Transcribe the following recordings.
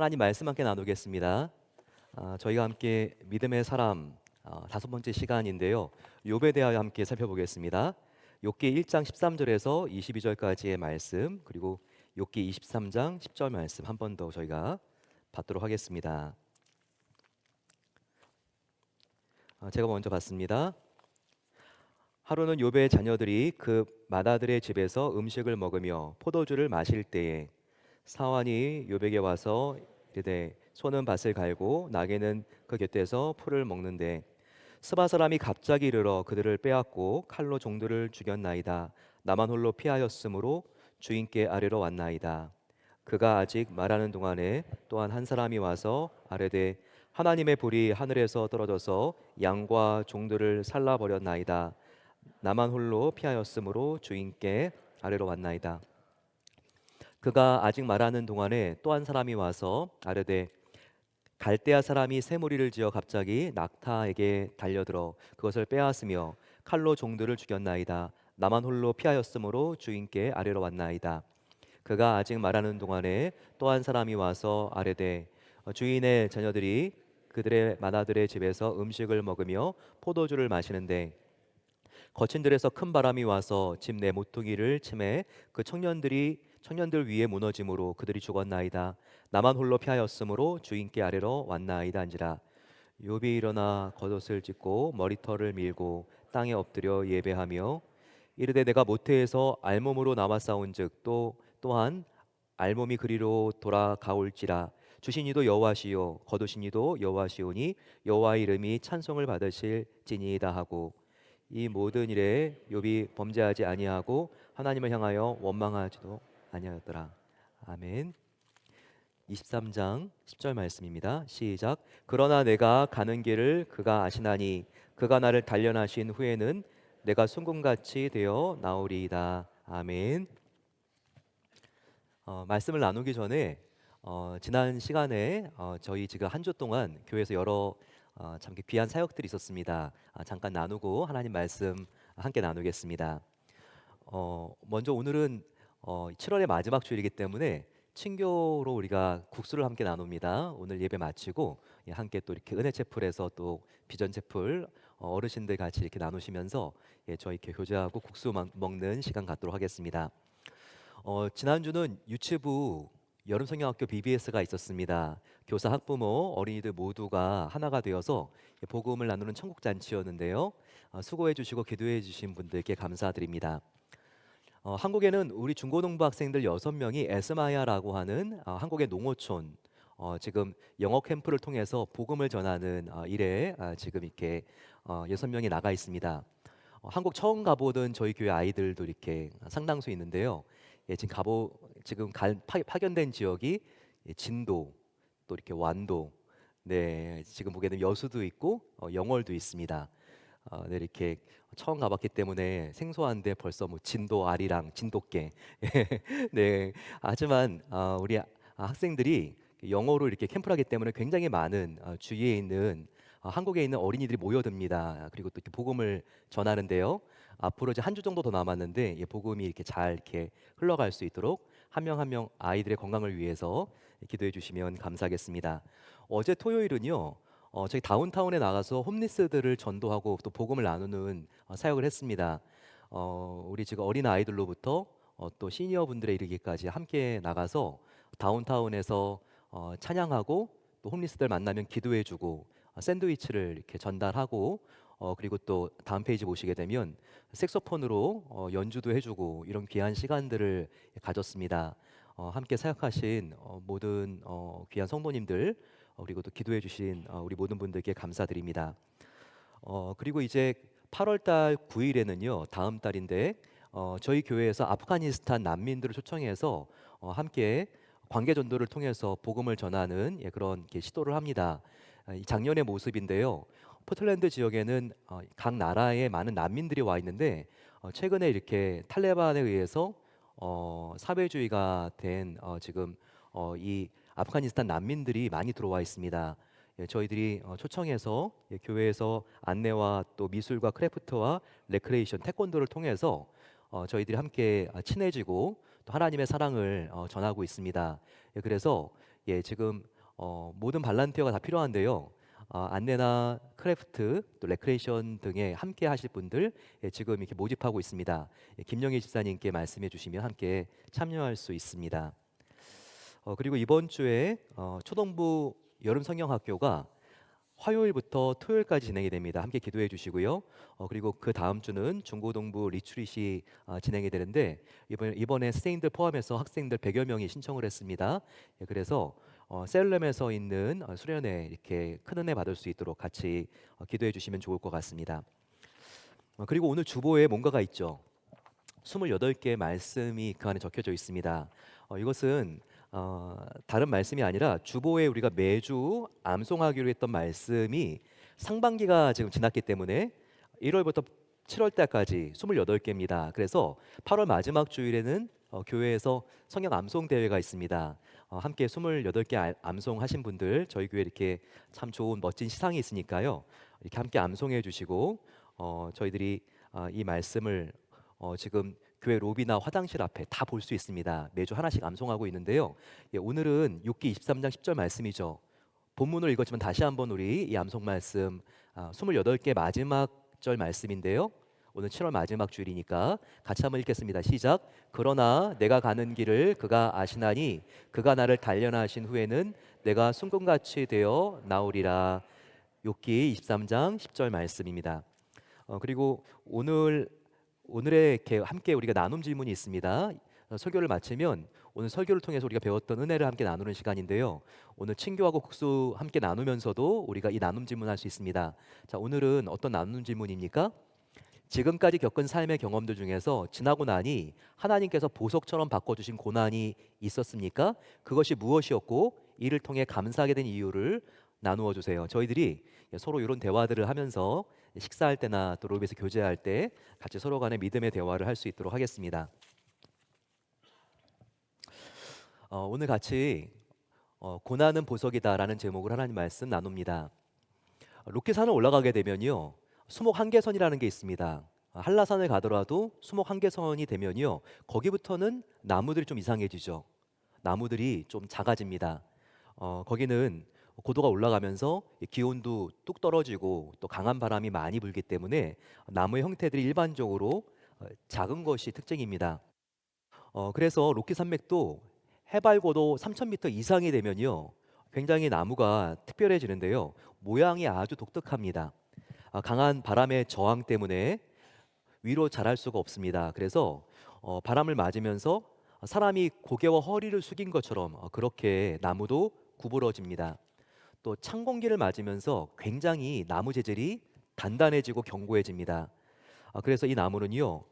하나님 말씀 함께 나누겠습니다. 저희가 함께 믿음의 사람 다섯 번째 시간인데요. 욥에 대하여 함께 살펴보겠습니다. 욥기 1장 13절에서 22절까지의 말씀, 그리고 욥기 23장 10절 말씀 한 번 더 저희가 받도록 하겠습니다. 제가 먼저 받습니다. 하루는 욥의 자녀들이 그 맏아들의 집에서 음식을 먹으며 포도주를 마실 때에 사환이 욥에게 와서 이르되 소는 밭을 갈고 나귀는 그 곁에서 풀을 먹는데 스바 사람이 갑자기 이르러 그들을 빼앗고 칼로 종들을 죽였나이다. 나만 홀로 피하였으므로 주인께 아뢰러 왔나이다. 그가 아직 말하는 동안에 또한 한 사람이 와서 아뢰되 하나님의 불이 하늘에서 떨어져서 양과 종들을 살라 버렸나이다. 나만 홀로 피하였으므로 주인께 아뢰러 왔나이다. 그가 아직 말하는 동안에 또 한 사람이 와서 아뢰되 갈대아 사람이 새 무리를 지어 갑자기 낙타에게 달려들어 그것을 빼앗으며 칼로 종들을 죽였나이다. 나만 홀로 피하였으므로 주인께 아뢰러 왔나이다. 그가 아직 말하는 동안에 또 한 사람이 와서 아뢰되 주인의 자녀들이 그들의 맏아들의 집에서 음식을 먹으며 포도주를 마시는데 거친 들에서 큰 바람이 와서 집 내 모퉁이를 치매 그 청년들 위에 무너짐으로 그들이 죽었나이다. 나만 홀로 피하였으므로 주인께 아뢰러 왔나이다 한지라. 욥이 일어나 겉옷을 찢고 머리털을 밀고 땅에 엎드려 예배하며 이르되 내가 모태에서 알몸으로 나와 싸운즉 또한 알몸이 그리로 돌아가올지라. 주신 이도 여호와시요 거두신 이도 여호와시오니 여호와의 이름이 찬송을 받으실지니이다 하고 이 모든 일에 욥이 범죄하지 아니하고 하나님을 향하여 원망하지도 아니하였더라. 아멘. 23장 10절 말씀입니다. 시작. 그러나 내가 가는 길을 그가 아시나니 그가 나를 단련하신 후에는 내가 순금같이 되어 나오리이다. 아멘. 말씀을 나누기 전에 지난 시간에 저희 지금 한 주 동안 교회에서 여러 참 귀한 사역들이 있었습니다. 잠깐 나누고 하나님 말씀 함께 나누겠습니다. 먼저 오늘은 7월의 마지막 주일이기 때문에 친교로 우리가 국수를 함께 나눕니다. 오늘 예배 마치고 함께 또 이렇게 은혜 채플에서 또 비전 채플 어르신들 같이 이렇게 나누시면서 저희 이렇게 교제하고 국수 먹는 시간 갖도록 하겠습니다. 지난주는 유치부 여름성경학교 BBS가 있었습니다. 교사, 학부모, 어린이들 모두가 하나가 되어서 복음을 나누는 천국잔치였는데요. 수고해 주시고 기도해 주신 분들께 감사드립니다. 한국에는 우리 중고등부 학생들 6명이 에스마야라고 하는 한국의 농어촌 지금 영어 캠프를 통해서 복음을 전하는 일에 지금 이렇게 6명이 나가 있습니다. 한국 처음 가보던 저희 교회 아이들도 이렇게 상당수 있는데요. 지금 파견된 지역이 진도 또 이렇게 완도, 네 지금 보게 되면 여수도 있고 영월도 있습니다. 네, 이렇게 처음 가봤기 때문에 생소한데 벌써 뭐 진도 아리랑 진돗개 네 하지만 우리 학생들이 영어로 이렇게 캠프를 하기 때문에 굉장히 많은 주위에 있는 한국에 있는 어린이들이 모여듭니다. 그리고 또 이렇게 복음을 전하는데요. 앞으로 이제 한 주 정도 더 남았는데 복음이 이렇게 잘 이렇게 흘러갈 수 있도록 한 명 한 명 아이들의 건강을 위해서 기도해 주시면 감사하겠습니다. 어제 토요일은요. 저희 다운타운에 나가서 홈리스들을 전도하고 또 복음을 나누는 사역을 했습니다. 우리 지금 어린 아이들로부터 또 시니어 분들에 이르기까지 함께 나가서 다운타운에서 찬양하고 또 홈리스들 만나면 기도해주고 샌드위치를 이렇게 전달하고 그리고 또 다음 페이지 보시게 되면 색소폰으로 연주도 해주고 이런 귀한 시간들을 가졌습니다. 함께 사역하신 모든 귀한 성도님들 그리고 또 기도해 주신 우리 모든 분들께 감사드립니다. 그리고 이제 8월 달 9일에는요 다음 달인데 저희 교회에서 아프가니스탄 난민들을 초청해서 함께 관계 전도를 통해서 복음을 전하는 그런 시도를 합니다. 이 작년의 모습인데요. 포틀랜드 지역에는 각 나라에 많은 난민들이 와 있는데 최근에 이렇게 탈레반에 의해서 사회주의가 된 지금 이 아프가니스탄 난민들이 많이 들어와 있습니다. 저희들이 초청해서 교회에서 안내와 또 미술과 크래프트와 레크레이션, 태권도를 통해서 저희들이 함께 친해지고 또 하나님의 사랑을 전하고 있습니다. 그래서 예, 지금 모든 발란티어가 다 필요한데요. 안내나 크래프트 또 레크레이션 등에 함께 하실 분들 예, 지금 이렇게 모집하고 있습니다. 예, 김영희 집사님께 말씀해 주시면 함께 참여할 수 있습니다. 그리고 이번 주에 초동부 여름 성경학교가 화요일부터 토요일까지 진행이 됩니다. 함께 기도해 주시고요. 그리고 그 다음 주는 중고등부 리트릿이 진행이 되는데 이번에 선생님들 포함해서 학생들 100여 명이 신청을 했습니다. 예, 그래서 셀렘에서 있는 수련회 이렇게 큰 은혜 받을 수 있도록 같이 기도해 주시면 좋을 것 같습니다. 그리고 오늘 주보에 뭔가가 있죠. 28개의 말씀이 그 안에 적혀져 있습니다. 이것은 다른 말씀이 아니라 주보에 우리가 매주 암송하기로 했던 말씀이 상반기가 지금 지났기 때문에 1월부터 7월 달까지 28개입니다. 그래서 8월 마지막 주일에는 교회에서 성경 암송 대회가 있습니다. 함께 28개 암송하신 분들 저희 교회 이렇게 참 좋은 멋진 시상이 있으니까요. 이렇게 함께 암송해 주시고 저희들이 이 말씀을 지금 교회 로비나 화장실 앞에 다 볼 수 있습니다. 매주 하나씩 암송하고 있는데요. 예, 오늘은 욥기 23장 10절 말씀이죠. 본문을 읽었지만 다시 한번 우리 이 암송 말씀 28개 마지막 절 말씀인데요. 오늘 7월 마지막 주일이니까 같이 한번 읽겠습니다. 시작. 그러나 내가 가는 길을 그가 아시나니 그가 나를 단련하신 후에는 내가 순금같이 되어 나오리라. 욥기 23장 10절 말씀입니다. 그리고 오늘의 함께 우리가 나눔 질문이 있습니다. 설교를 마치면 오늘 설교를 통해서 우리가 배웠던 은혜를 함께 나누는 시간인데요. 오늘 친교하고 국수 함께 나누면서도 우리가 이 나눔 질문할 수 있습니다. 자, 오늘은 어떤 나눔 질문입니까? 지금까지 겪은 삶의 경험들 중에서 지나고 나니 하나님께서 보석처럼 바꿔주신 고난이 있었습니까? 그것이 무엇이었고 이를 통해 감사하게 된 이유를 나누어 주세요. 저희들이 서로 이런 대화들을 하면서 식사할 때나 또 로비에서 교제할 때 같이 서로 간의 믿음의 대화를 할 수 있도록 하겠습니다. 오늘 같이 고난은 보석이다라는 제목을 하나님 말씀 나눕니다. 록키산을 올라가게 되면요 수목 한계선이라는 게 있습니다. 한라산을 가더라도 수목 한계선이 되면요 거기부터는 나무들이 좀 이상해지죠. 나무들이 좀 작아집니다. 거기는 고도가 올라가면서 기온도 뚝 떨어지고 또 강한 바람이 많이 불기 때문에 나무의 형태들이 일반적으로 작은 것이 특징입니다. 그래서 로키 산맥도 해발 고도 3,000m 이상이 되면요 굉장히 나무가 특별해지는데요 모양이 아주 독특합니다. 강한 바람의 저항 때문에 위로 자랄 수가 없습니다. 그래서 바람을 맞으면서 사람이 고개와 허리를 숙인 것처럼 그렇게 나무도 구부러집니다. 또 찬 공기를 맞으면서 굉장히 나무 재질이 단단해지고 견고해집니다. 그래서 이 나무는요,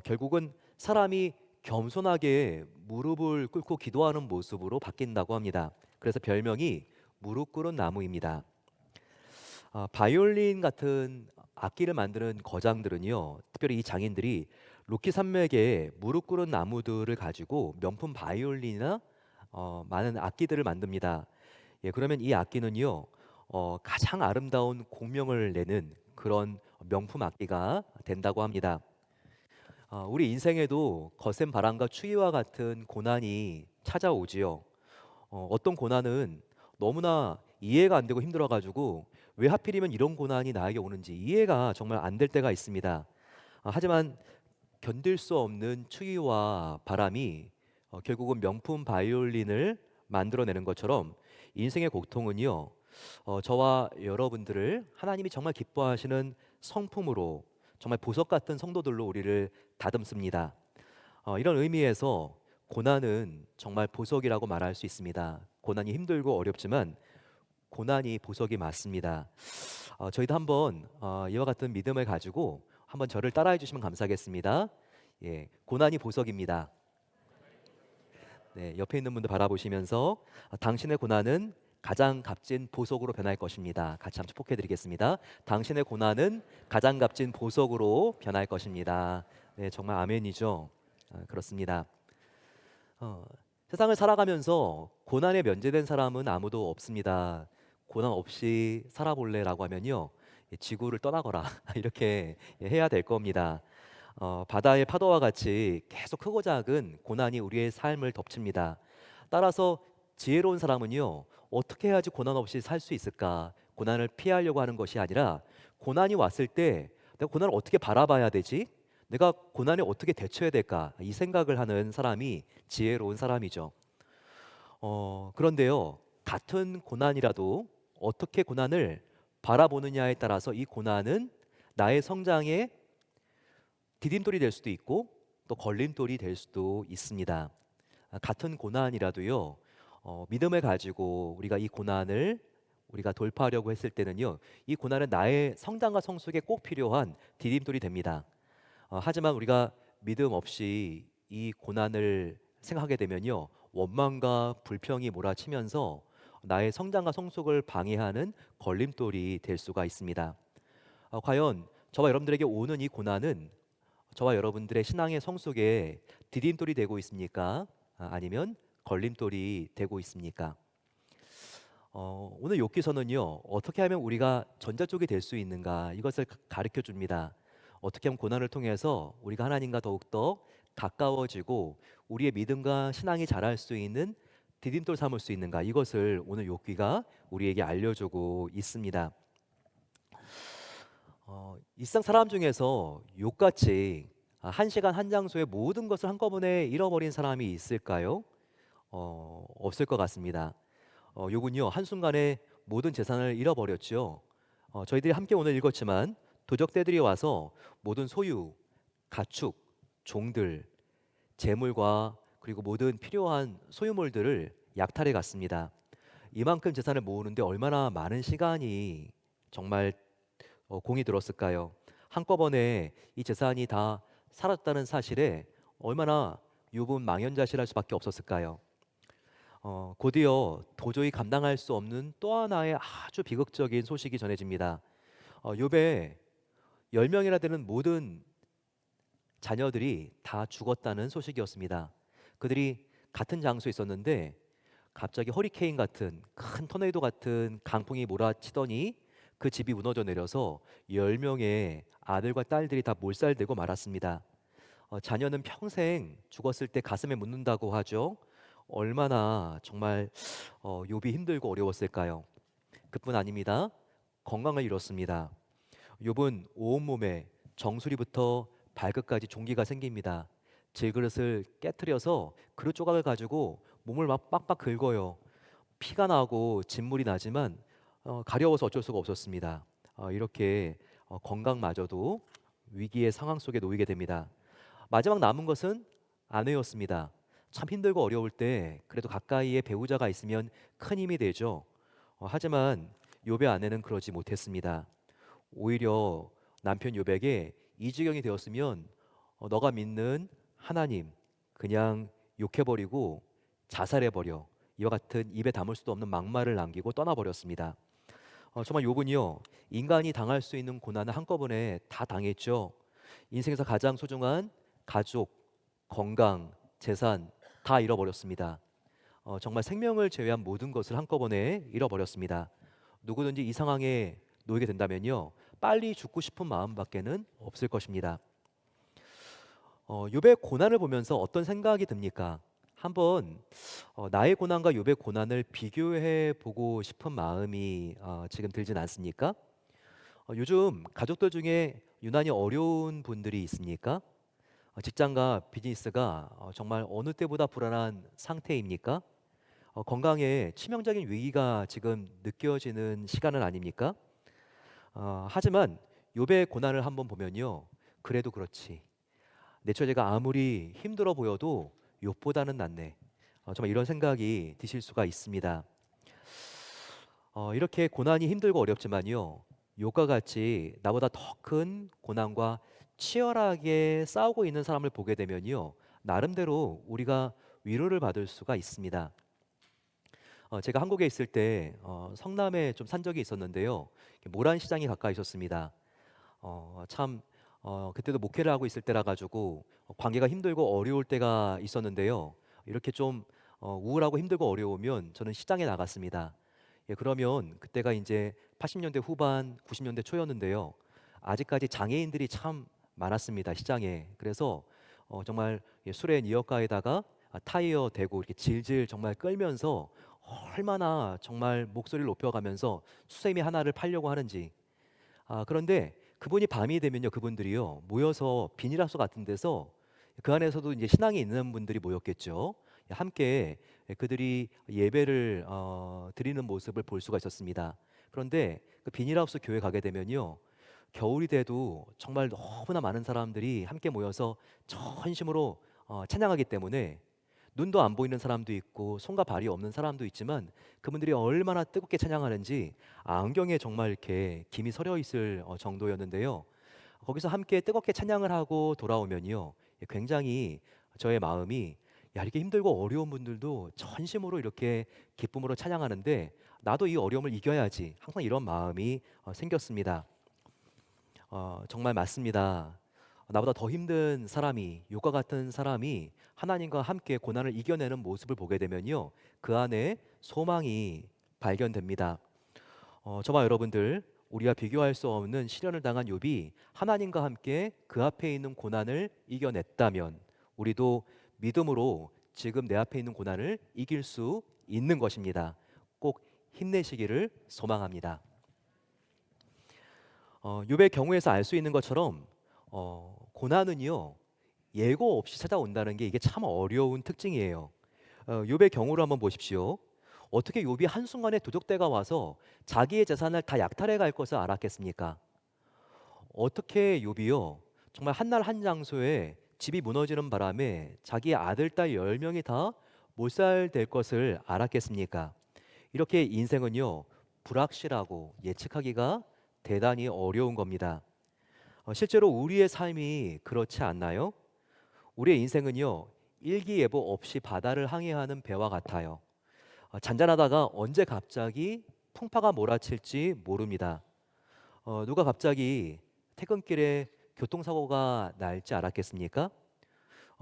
결국은 사람이 겸손하게 무릎을 꿇고 기도하는 모습으로 바뀐다고 합니다. 그래서 별명이 무릎 꿇은 나무입니다. 바이올린 같은 악기를 만드는 거장들은요, 특별히 이 장인들이 로키 산맥에 무릎 꿇은 나무들을 가지고 명품 바이올린이나 많은 악기들을 만듭니다. 예, 그러면 이 악기는요, 가장 아름다운 공명을 내는 그런 명품 악기가 된다고 합니다. 우리 인생에도 거센 바람과 추위와 같은 고난이 찾아오지요. 어떤 고난은 너무나 이해가 안 되고 힘들어가지고 왜 하필이면 이런 고난이 나에게 오는지 이해가 정말 안 될 때가 있습니다. 하지만 견딜 수 없는 추위와 바람이 결국은 명품 바이올린을 만들어내는 것처럼 인생의 고통은요, 저와 여러분들을 하나님이 정말 기뻐하시는 성품으로 정말 보석 같은 성도들로 우리를 다듬습니다. 이런 의미에서 고난은 정말 보석이라고 말할 수 있습니다. 고난이 힘들고 어렵지만 고난이 보석이 맞습니다. 저희도 한번 이와 같은 믿음을 가지고 한번 저를 따라해 주시면 감사하겠습니다. 예, 고난이 보석입니다. 네, 옆에 있는 분들 바라보시면서 당신의 고난은 가장 값진 보석으로 변할 것입니다. 같이 한번 축복해 드리겠습니다. 당신의 고난은 가장 값진 보석으로 변할 것입니다. 네, 정말 아멘이죠. 그렇습니다. 세상을 살아가면서 고난에 면제된 사람은 아무도 없습니다. 고난 없이 살아볼래라고 하면요, 지구를 떠나거라 이렇게 해야 될 겁니다. 바다의 파도와 같이 계속 크고 작은 고난이 우리의 삶을 덮칩니다. 따라서 지혜로운 사람은요, 어떻게 해야지 고난 없이 살 수 있을까? 고난을 피하려고 하는 것이 아니라 고난이 왔을 때 내가 고난을 어떻게 바라봐야 되지? 내가 고난에 어떻게 대처해야 될까? 이 생각을 하는 사람이 지혜로운 사람이죠. 그런데요, 같은 고난이라도 어떻게 고난을 바라보느냐에 따라서 이 고난은 나의 성장의 디딤돌이 될 수도 있고 또 걸림돌이 될 수도 있습니다. 같은 고난이라도요, 믿음을 가지고 우리가 이 고난을 우리가 돌파하려고 했을 때는요, 이 고난은 나의 성장과 성숙에 꼭 필요한 디딤돌이 됩니다. 하지만 우리가 믿음 없이 이 고난을 생각하게 되면요, 원망과 불평이 몰아치면서 나의 성장과 성숙을 방해하는 걸림돌이 될 수가 있습니다. 과연 저와 여러분들에게 오는 이 고난은 저와 여러분들의 신앙의 성숙에 디딤돌이 되고 있습니까? 아니면 걸림돌이 되고 있습니까? 오늘 욥기서는요, 어떻게 하면 우리가 전자 쪽이 될 수 있는가 이것을 가르쳐 줍니다. 어떻게 하면 고난을 통해서 우리가 하나님과 더욱더 가까워지고 우리의 믿음과 신앙이 자랄 수 있는 디딤돌 삼을 수 있는가 이것을 오늘 욥기가 우리에게 알려주고 있습니다. 일상 사람 중에서 욥같이 한 시간 한 장소에 모든 것을 한꺼번에 잃어버린 사람이 있을까요? 없을 것 같습니다. 욥은요 한순간에 모든 재산을 잃어버렸죠. 저희들이 함께 오늘 읽었지만 도적들이 와서 모든 소유, 가축, 종들, 재물과 그리고 모든 필요한 소유물들을 약탈해 갔습니다. 이만큼 재산을 모으는데 얼마나 많은 시간이 정말 공이 들었을까요? 한꺼번에 이 재산이 다 사라졌다는 사실에 얼마나 욥은 망연자실할 수밖에 없었을까요? 곧이어 도저히 감당할 수 없는 또 하나의 아주 비극적인 소식이 전해집니다. 욥의 10명이나 되는 모든 자녀들이 다 죽었다는 소식이었습니다. 그들이 같은 장소에 있었는데 갑자기 허리케인 같은 큰 토네이도 같은 강풍이 몰아치더니 그 집이 무너져 내려서 10명의 아들과 딸들이 다 몰살되고 말았습니다. 자녀는 평생 죽었을 때 가슴에 묻는다고 하죠. 얼마나 정말 욥이 힘들고 어려웠을까요? 그뿐 아닙니다. 건강을 잃었습니다. 욥은 온몸에 정수리부터 발끝까지 종기가 생깁니다. 질그릇을 깨트려서 그릇 조각을 가지고 몸을 막 빡빡 긁어요. 피가 나고 진물이 나지만 가려워서 어쩔 수가 없었습니다. 이렇게 건강마저도 위기의 상황 속에 놓이게 됩니다. 마지막 남은 것은 아내였습니다. 참 힘들고 어려울 때 그래도 가까이에 배우자가 있으면 큰 힘이 되죠. 하지만 욥의 아내는 그러지 못했습니다. 오히려 남편 욥에게 이 지경이 되었으면 너가 믿는 하나님 그냥 욕해버리고 자살해버려 이와 같은 입에 담을 수도 없는 막말을 남기고 떠나버렸습니다. 정말 욥은요 인간이 당할 수 있는 고난을 한꺼번에 다 당했죠. 인생에서 가장 소중한 가족, 건강, 재산 다 잃어버렸습니다. 정말 생명을 제외한 모든 것을 한꺼번에 잃어버렸습니다. 누구든지 이 상황에 놓이게 된다면요 빨리 죽고 싶은 마음밖에는 없을 것입니다. 욥의 고난을 보면서 어떤 생각이 듭니까? 한번 나의 고난과 욥의 고난을 비교해 보고 싶은 마음이 지금 들진 않습니까? 요즘 가족들 중에 유난히 어려운 분들이 있습니까? 직장과 비즈니스가 정말 어느 때보다 불안한 상태입니까? 건강에 치명적인 위기가 지금 느껴지는 시간은 아닙니까? 하지만 욥의 고난을 한번 보면요, 그래도 그렇지. 내 처제가 아무리 힘들어 보여도 욥보다는 낫네. 정말 이런 생각이 드실 수가 있습니다. 이렇게 고난이 힘들고 어렵지만요, 욥과 같이 나보다 더 큰 고난과 치열하게 싸우고 있는 사람을 보게 되면요, 나름대로 우리가 위로를 받을 수가 있습니다. 제가 한국에 있을 때 성남에 좀 산 적이 있었는데요, 모란시장이 가까이 있었습니다. 참 그때도 목회를 하고 있을 때라 가지고 관계가 힘들고 어려울 때가 있었는데요. 이렇게 좀 우울하고 힘들고 어려우면 저는 시장에 나갔습니다. 예, 그러면 그때가 이제 80년대 후반, 90년대 초였는데요. 아직까지 장애인들이 참 많았습니다, 시장에. 그래서 정말 예, 수레 니어가에다가 타이어 대고 이렇게 질질 정말 끌면서 얼마나 정말 목소리를 높여가면서 수세미 하나를 팔려고 하는지. 그런데 그분이 밤이 되면요, 그분들이요 모여서 비닐하우스 같은 데서 그 안에서도 이제 신앙이 있는 분들이 모였겠죠. 함께 그들이 예배를 드리는 모습을 볼 수가 있었습니다. 그런데 그 비닐하우스 교회 가게 되면요, 겨울이 돼도 정말 너무나 많은 사람들이 함께 모여서 전심으로 찬양하기 때문에 눈도 안 보이는 사람도 있고 손과 발이 없는 사람도 있지만 그분들이 얼마나 뜨겁게 찬양하는지 안경에 정말 이렇게 김이 서려 있을 정도였는데요. 거기서 함께 뜨겁게 찬양을 하고 돌아오면요, 굉장히 저의 마음이, 야, 이렇게 힘들고 어려운 분들도 전심으로 이렇게 기쁨으로 찬양하는데 나도 이 어려움을 이겨야지, 항상 이런 마음이 생겼습니다. 정말 맞습니다. 나보다 더 힘든 사람이, 욕과 같은 사람이 하나님과 함께 고난을 이겨내는 모습을 보게 되면요, 그 안에 소망이 발견됩니다. 저와 여러분들, 우리가 비교할 수 없는 시련을 당한 욥이 하나님과 함께 그 앞에 있는 고난을 이겨냈다면 우리도 믿음으로 지금 내 앞에 있는 고난을 이길 수 있는 것입니다. 꼭 힘내시기를 소망합니다. 욥의 경우에서 알 수 있는 것처럼 고난은요, 예고 없이 찾아온다는 게 이게 참 어려운 특징이에요. 욥의 경우를 한번 보십시오. 어떻게 욥이 한순간에 도적대가 와서 자기의 재산을 다 약탈해 갈 것을 알았겠습니까? 어떻게 욥이요, 정말 한날 한 장소에 집이 무너지는 바람에 자기 아들, 딸 10명이 다 몰살될 것을 알았겠습니까? 이렇게 인생은요, 불확실하고 예측하기가 대단히 어려운 겁니다. 실제로 우리의 삶이 그렇지 않나요? 우리의 인생은요, 일기예보 없이 바다를 항해하는 배와 같아요. 잔잔하다가 언제 갑자기 풍파가 몰아칠지 모릅니다. 누가 갑자기 퇴근길에 교통사고가 날지 알았겠습니까?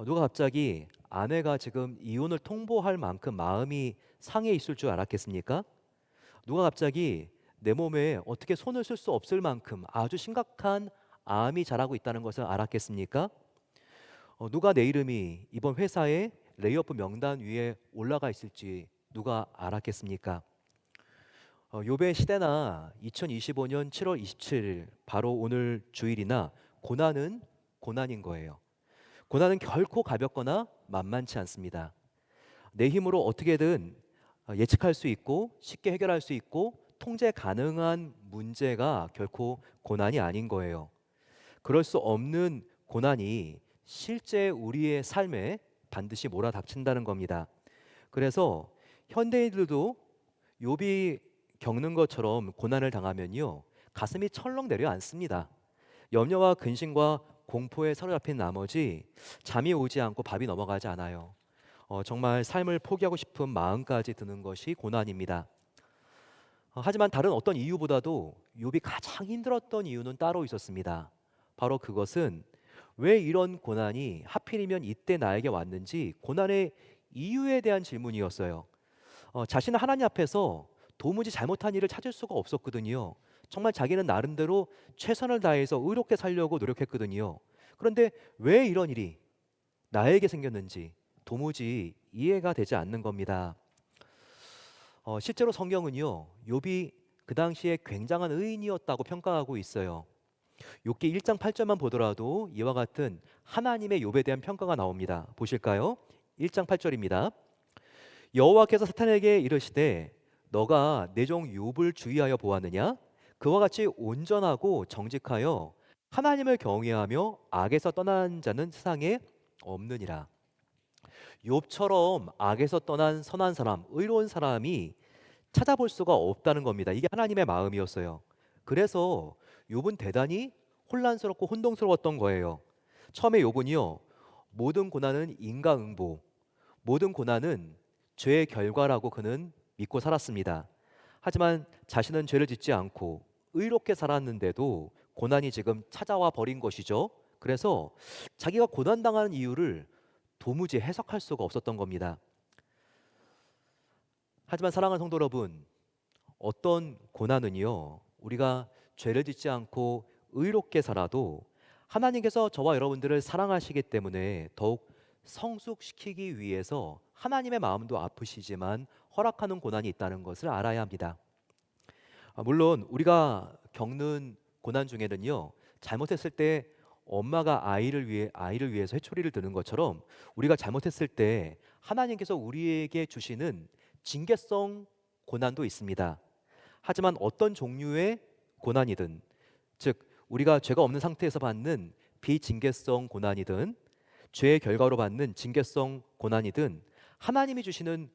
누가 갑자기 아내가 지금 이혼을 통보할 만큼 마음이 상해 있을 줄 알았겠습니까? 누가 갑자기 내 몸에 어떻게 손을 쓸 수 없을 만큼 아주 심각한 암이 자라고 있다는 것을 알았겠습니까? 누가 내 이름이 이번 회사의 레이오프 명단 위에 올라가 있을지 누가 알았겠습니까? 요배 시대나 2025년 7월 27일 바로 오늘 주일이나 고난은 고난인 거예요. 고난은 결코 가볍거나 만만치 않습니다. 내 힘으로 어떻게든 예측할 수 있고 쉽게 해결할 수 있고 통제 가능한 문제가 결코 고난이 아닌 거예요. 그럴 수 없는 고난이 실제 우리의 삶에 반드시 몰아닥친다는 겁니다. 그래서 현대인들도 욥이 겪는 것처럼 고난을 당하면요, 가슴이 철렁 내려앉습니다. 염려와 근심과 공포에 사로잡힌 나머지 잠이 오지 않고 밥이 넘어가지 않아요. 정말 삶을 포기하고 싶은 마음까지 드는 것이 고난입니다. 하지만 다른 어떤 이유보다도 욥이 가장 힘들었던 이유는 따로 있었습니다. 바로 그것은 왜 이런 고난이 하필이면 이때 나에게 왔는지, 고난의 이유에 대한 질문이었어요. 자신은 하나님 앞에서 도무지 잘못한 일을 찾을 수가 없었거든요. 정말 자기는 나름대로 최선을 다해서 의롭게 살려고 노력했거든요. 그런데 왜 이런 일이 나에게 생겼는지 도무지 이해가 되지 않는 겁니다. 실제로 성경은요, 욥이 그 당시에 굉장한 의인이었다고 평가하고 있어요. 욥기 1장 8절만 보더라도 이와 같은 하나님의 욥에 대한 평가가 나옵니다. 보실까요? 1장 8절입니다. 여호와께서 사탄에게 이르시되 너가 내 종 욥을 주의하여 보았느냐? 그와 같이 온전하고 정직하여 하나님을 경외하며 악에서 떠난 자는 세상에 없느니라. 욥처럼 악에서 떠난 선한 사람, 의로운 사람이 찾아볼 수가 없다는 겁니다. 이게 하나님의 마음이었어요. 그래서 욥은 대단히 혼란스럽고 혼동스러웠던 거예요. 처음에 욥은요, 모든 고난은 인과응보, 모든 고난은 죄의 결과라고 그는 믿고 살았습니다. 하지만 자신은 죄를 짓지 않고 의롭게 살았는데도 고난이 지금 찾아와 버린 것이죠. 그래서 자기가 고난당하는 이유를 도무지 해석할 수가 없었던 겁니다. 하지만 사랑하는 성도 여러분, 어떤 고난은요, 우리가 죄를 짓지 않고 의롭게 살아도 하나님께서 저와 여러분들을 사랑하시기 때문에 더욱 성숙시키기 위해서 하나님의 마음도 아프시지만 허락하는 고난이 있다는 것을 알아야 합니다. 물론 우리가 겪는 고난 중에는요, 잘못했을 때 엄마가 아이를 위해서 회초리를 드는 것처럼 우리가 잘못했을 때 하나님께서 우리에게 주시는 징계성 고난도 있습니다. 하지만 어떤 종류의 고난이든, 즉 우리가 죄가 없는 상태에서 받는 비징계성 고난이든 죄의 결과로 받는 징계성 고난이든 하나님이 주시는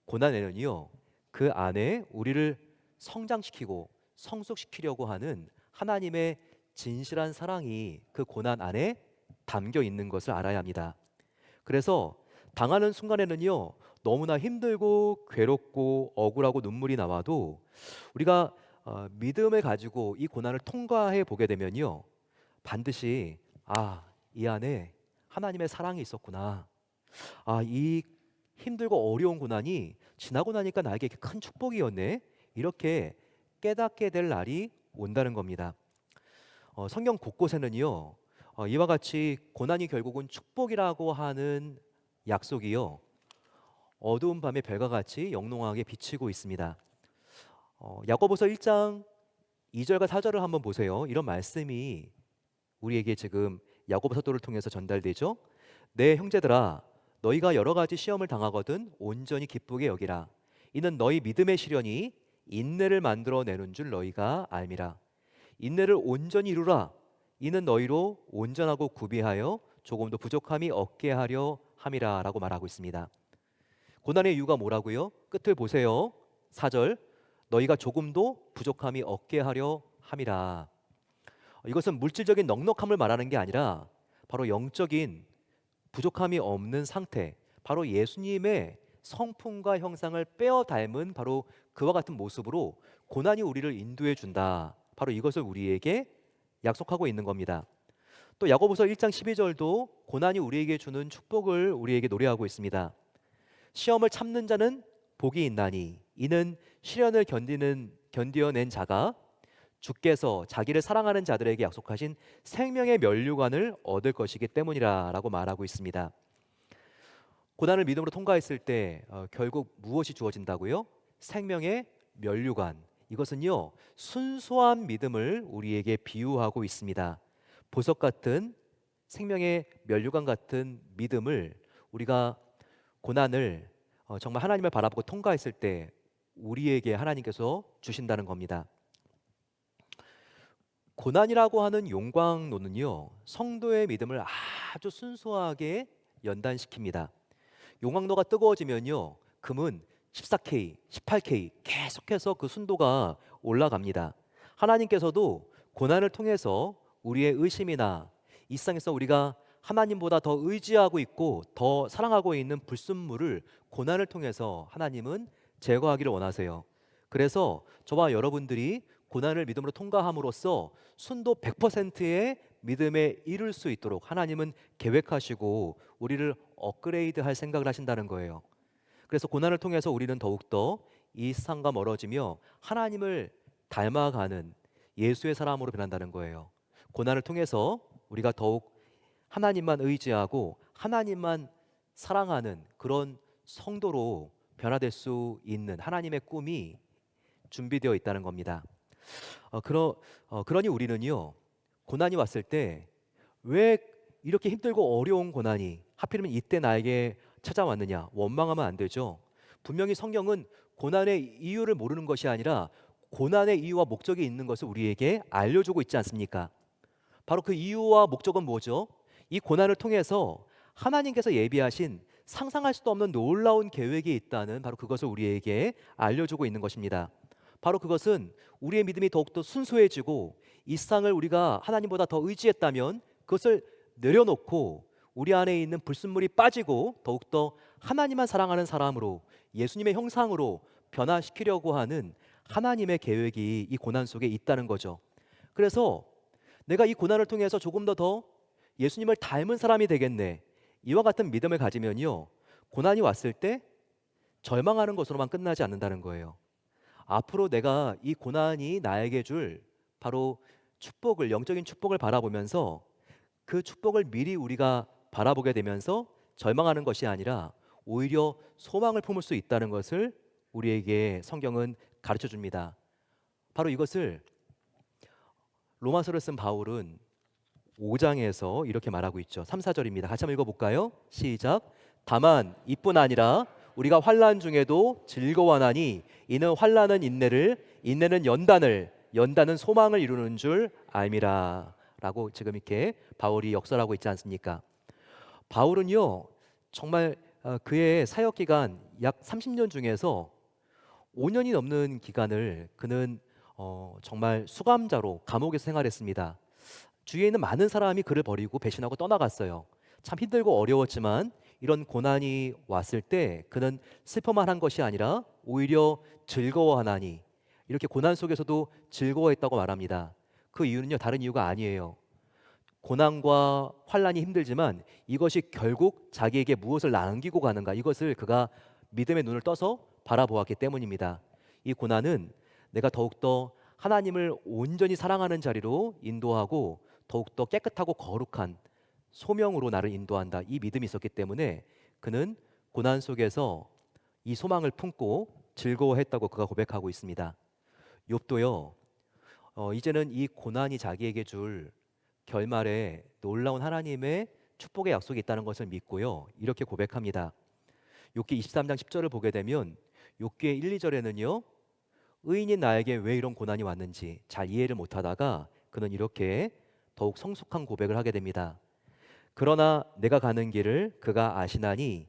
고난에는요, 그 안에 우리를 성장시키고 성숙시키려고 하는 하나님의 진실한 사랑이 그 고난 안에 담겨 있는 것을 알아야 합니다. 그래서 당하는 순간에는요, 너무나 힘들고 괴롭고 억울하고 눈물이 나와도 우리가 믿음을 가지고 이 고난을 통과해 보게 되면요, 반드시 이 안에 하나님의 사랑이 있었구나. 이 힘들고 어려운 고난이 지나고 나니까 나에게 큰 축복이었네. 이렇게 깨닫게 될 날이 온다는 겁니다. 성경 곳곳에는요, 이와 같이 고난이 결국은 축복이라고 하는 약속이요, 어두운 밤의 별과 같이 영롱하게 비치고 있습니다. 야고보서 1장 2절과 4절을 한번 보세요. 이런 말씀이 우리에게 지금 야고보 사도를 통해서 전달되죠. 내 형제들아, 너희가 여러 가지 시험을 당하거든 온전히 기쁘게 여기라. 이는 너희 믿음의 시련이 인내를 만들어내는 줄 너희가 알미라. 인내를 온전히 이루라. 이는 너희로 온전하고 구비하여 조금도 부족함이 없게 하려 함이라 라고 말하고 있습니다. 고난의 이유가 뭐라고요? 끝을 보세요. 4절, 너희가 조금도 부족함이 없게 하려 함이라. 이것은 물질적인 넉넉함을 말하는 게 아니라 바로 영적인 부족함이 없는 상태, 바로 예수님의 성품과 형상을 빼어 닮은 바로 그와 같은 모습으로 고난이 우리를 인도해 준다. 바로 이것을 우리에게 약속하고 있는 겁니다. 또 야고보서 1장 12절도 고난이 우리에게 주는 축복을 우리에게 노래하고 있습니다. 시험을 참는 자는 복이 있나니 이는 시련을 견디어낸 자가 주께서 자기를 사랑하는 자들에게 약속하신 생명의 면류관을 얻을 것이기 때문이라 라고 말하고 있습니다. 고난을 믿음으로 통과했을 때 결국 무엇이 주어진다고요? 생명의 면류관. 이것은요, 순수한 믿음을 우리에게 비유하고 있습니다. 보석 같은 생명의 면류관 같은 믿음을 우리가 고난을 정말 하나님을 바라보고 통과했을 때 우리에게 하나님께서 주신다는 겁니다. 고난이라고 하는 용광로는요, 성도의 믿음을 아주 순수하게 연단시킵니다. 용광로가 뜨거워지면요, 금은 14K, 18K 계속해서 그 순도가 올라갑니다. 하나님께서도 고난을 통해서 우리의 의심이나 이 세상에서 우리가 하나님보다 더 의지하고 있고 더 사랑하고 있는 불순물을 고난을 통해서 하나님은 제거하기를 원하세요. 그래서 저와 여러분들이 고난을 믿음으로 통과함으로써 순도 100%의 믿음에 이룰 수 있도록 하나님은 계획하시고 우리를 업그레이드할 생각을 하신다는 거예요. 그래서 고난을 통해서 우리는 더욱더 이 세상과 멀어지며 하나님을 닮아가는 예수의 사람으로 변한다는 거예요. 고난을 통해서 우리가 더욱 하나님만 의지하고 하나님만 사랑하는 그런 성도로 변화될 수 있는 하나님의 꿈이 준비되어 있다는 겁니다. 그러니 우리는요, 고난이 왔을 때 왜 이렇게 힘들고 어려운 고난이 하필이면 이때 나에게 찾아왔느냐 원망하면 안 되죠. 분명히 성경은 고난의 이유를 모르는 것이 아니라 고난의 이유와 목적이 있는 것을 우리에게 알려주고 있지 않습니까? 바로 그 이유와 목적은 뭐죠? 이 고난을 통해서 하나님께서 예비하신 상상할 수도 없는 놀라운 계획이 있다는 바로 그것을 우리에게 알려주고 있는 것입니다. 바로 그것은 우리의 믿음이 더욱더 순수해지고 이 세상을 우리가 하나님보다 더 의지했다면 그것을 내려놓고 우리 안에 있는 불순물이 빠지고 더욱더 하나님만 사랑하는 사람으로 예수님의 형상으로 변화시키려고 하는 하나님의 계획이 이 고난 속에 있다는 거죠. 그래서 내가 이 고난을 통해서 조금 더 예수님을 닮은 사람이 되겠네, 이와 같은 믿음을 가지면요, 고난이 왔을 때 절망하는 것으로만 끝나지 않는다는 거예요. 앞으로 내가 이 고난이 나에게 줄 바로 영적인 축복을 바라보면서 그 축복을 미리 우리가 바라보게 되면서 절망하는 것이 아니라 오히려 소망을 품을 수 있다는 것을 우리에게 성경은 가르쳐 줍니다. 바로 이것을 로마서를 쓴 바울은 5장에서 이렇게 말하고 있죠. 3, 4절입니다. 같이 한번 읽어볼까요? 시작. 다만 이뿐 아니라 우리가 환난 중에도 즐거워하나니 이는 환난은 인내를, 인내는 연단을, 연단은 소망을 이루는 줄 알미라. 라고 지금 이렇게 바울이 역설하고 있지 않습니까? 바울은요, 정말 그의 사역 기간 약 30년 중에서 5년이 넘는 기간을 그는 정말 수감자로 감옥에서 생활했습니다. 주위에 있는 많은 사람이 그를 버리고 배신하고 떠나갔어요. 참 힘들고 어려웠지만 이런 고난이 왔을 때 그는 슬퍼만 한 것이 아니라 오히려 즐거워하나니, 이렇게 고난 속에서도 즐거워했다고 말합니다. 그 이유는요, 다른 이유가 아니에요. 고난과 환란이 힘들지만 이것이 결국 자기에게 무엇을 남기고 가는가, 이것을 그가 믿음의 눈을 떠서 바라보았기 때문입니다. 이 고난은 내가 더욱더 하나님을 온전히 사랑하는 자리로 인도하고 더욱더 깨끗하고 거룩한 소명으로 나를 인도한다, 이 믿음이 있었기 때문에 그는 고난 속에서 이 소망을 품고 즐거워했다고 그가 고백하고 있습니다. 욥도요, 이제는 이 고난이 자기에게 줄 결말에 놀라운 하나님의 축복의 약속이 있다는 것을 믿고요, 이렇게 고백합니다. 욥기 23장 10절을 보게 되면 욥기의 1, 2절에는요, 의인인 나에게 왜 이런 고난이 왔는지 잘 이해를 못하다가 그는 이렇게 더욱 성숙한 고백을 하게 됩니다. 그러나 내가 가는 길을 그가 아시나니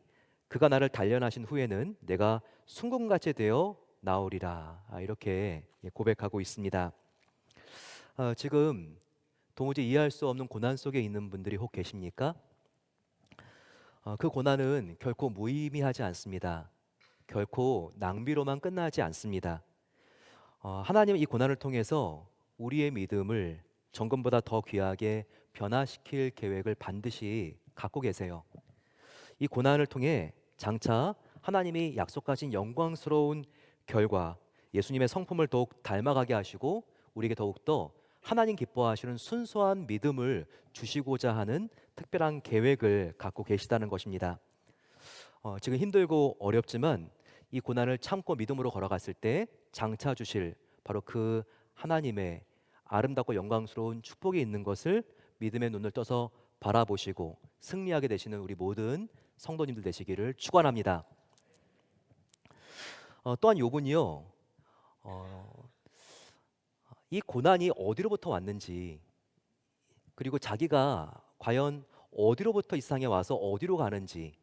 그가 나를 단련하신 후에는 내가 순금같이 되어 나오리라. 이렇게 고백하고 있습니다. 지금 도무지 이해할 수 없는 고난 속에 있는 분들이 혹 계십니까? 그 고난은 결코 무의미하지 않습니다. 결코 낭비로만 끝나지 않습니다. 하나님은 이 고난을 통해서 우리의 믿음을 정금보다 더 귀하게 변화시킬 계획을 반드시 갖고 계세요. 이 고난을 통해 장차 하나님이 약속하신 영광스러운 결과, 예수님의 성품을 더욱 닮아가게 하시고 우리에게 더욱더 하나님 기뻐하시는 순수한 믿음을 주시고자 하는 특별한 계획을 갖고 계시다는 것입니다. 지금 힘들고 어렵지만 이 고난을 참고 믿음으로 걸어갔을 때 장차 주실 바로 그 하나님의 아름답고 영광스러운 축복이 있는 것을 믿음의 눈을 떠서 바라보시고 승리하게 되시는 우리 모든 성도님들 되시기를 축원합니다. 또한 욥은요, 이 고난이 어디로부터 왔는지, 그리고 자기가 과연 어디로부터 이 세상에 와서 어디로 가는지,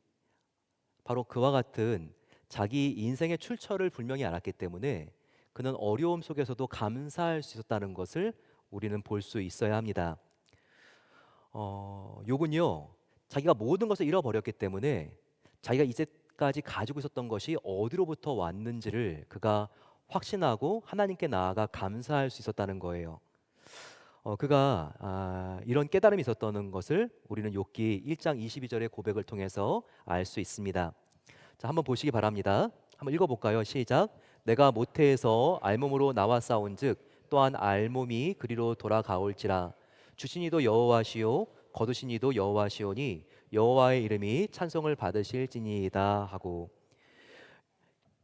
바로 그와 같은 자기 인생의 출처를 분명히 알았기 때문에 그는 어려움 속에서도 감사할 수 있었다는 것을 우리는 볼 수 있어야 합니다. 욥은요, 자기가 모든 것을 잃어버렸기 때문에 자기가 이제까지 가지고 있었던 것이 어디로부터 왔는지를 그가 확신하고 하나님께 나아가 감사할 수 있었다는 거예요. 그가 이런 깨달음이 있었다는 것을 우리는 욥기 1장 22절의 고백을 통해서 알 수 있습니다. 자, 한번 보시기 바랍니다. 한번 읽어볼까요? 시작. 내가 모태에서 알몸으로 나와 싸운즉 또한 알몸이 그리로 돌아가올지라. 주신 이도 여호와시요 거두신 이도 여호와시오니 여호와의 이름이 찬송을 받으실지니이다 하고,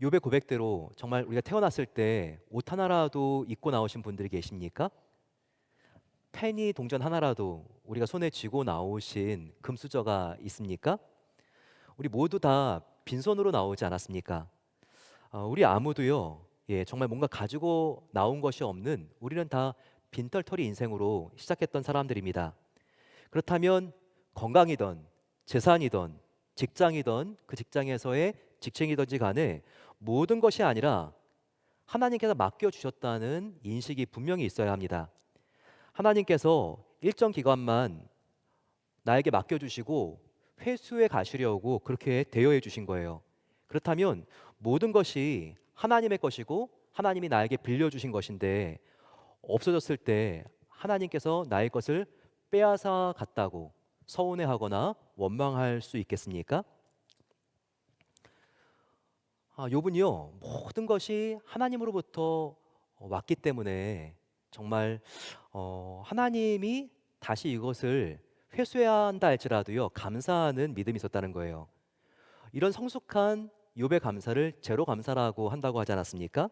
욥의 고백대로 정말 우리가 태어났을 때 옷 하나라도 입고 나오신 분들이 계십니까? 펜이 동전 하나라도 우리가 손에 쥐고 나오신 금수저가 있습니까? 우리 모두 다 빈손으로 나오지 않았습니까? 우리 아무도요, 정말 뭔가 가지고 나온 것이 없는, 우리는 다 빈털터리 인생으로 시작했던 사람들입니다. 그렇다면 건강이든 재산이든 직장이든 그 직장에서의 직책이든지 간에 모든 것이 아니라 하나님께서 맡겨주셨다는 인식이 분명히 있어야 합니다. 하나님께서 일정 기간만 나에게 맡겨주시고 회수해 가시려고 그렇게 대여해 주신 거예요. 그렇다면 모든 것이 하나님의 것이고 하나님이 나에게 빌려주신 것인데 없어졌을 때 하나님께서 나의 것을 빼앗아 갔다고 서운해하거나 원망할 수 있겠습니까? 욥은요, 모든 것이 하나님으로부터 왔기 때문에 정말 하나님이 다시 이것을 회수해야 한다 할지라도요 감사하는 믿음이 있었다는 거예요. 이런 성숙한 욥의 감사를 제로 감사라고 한다고 하지 않았습니까?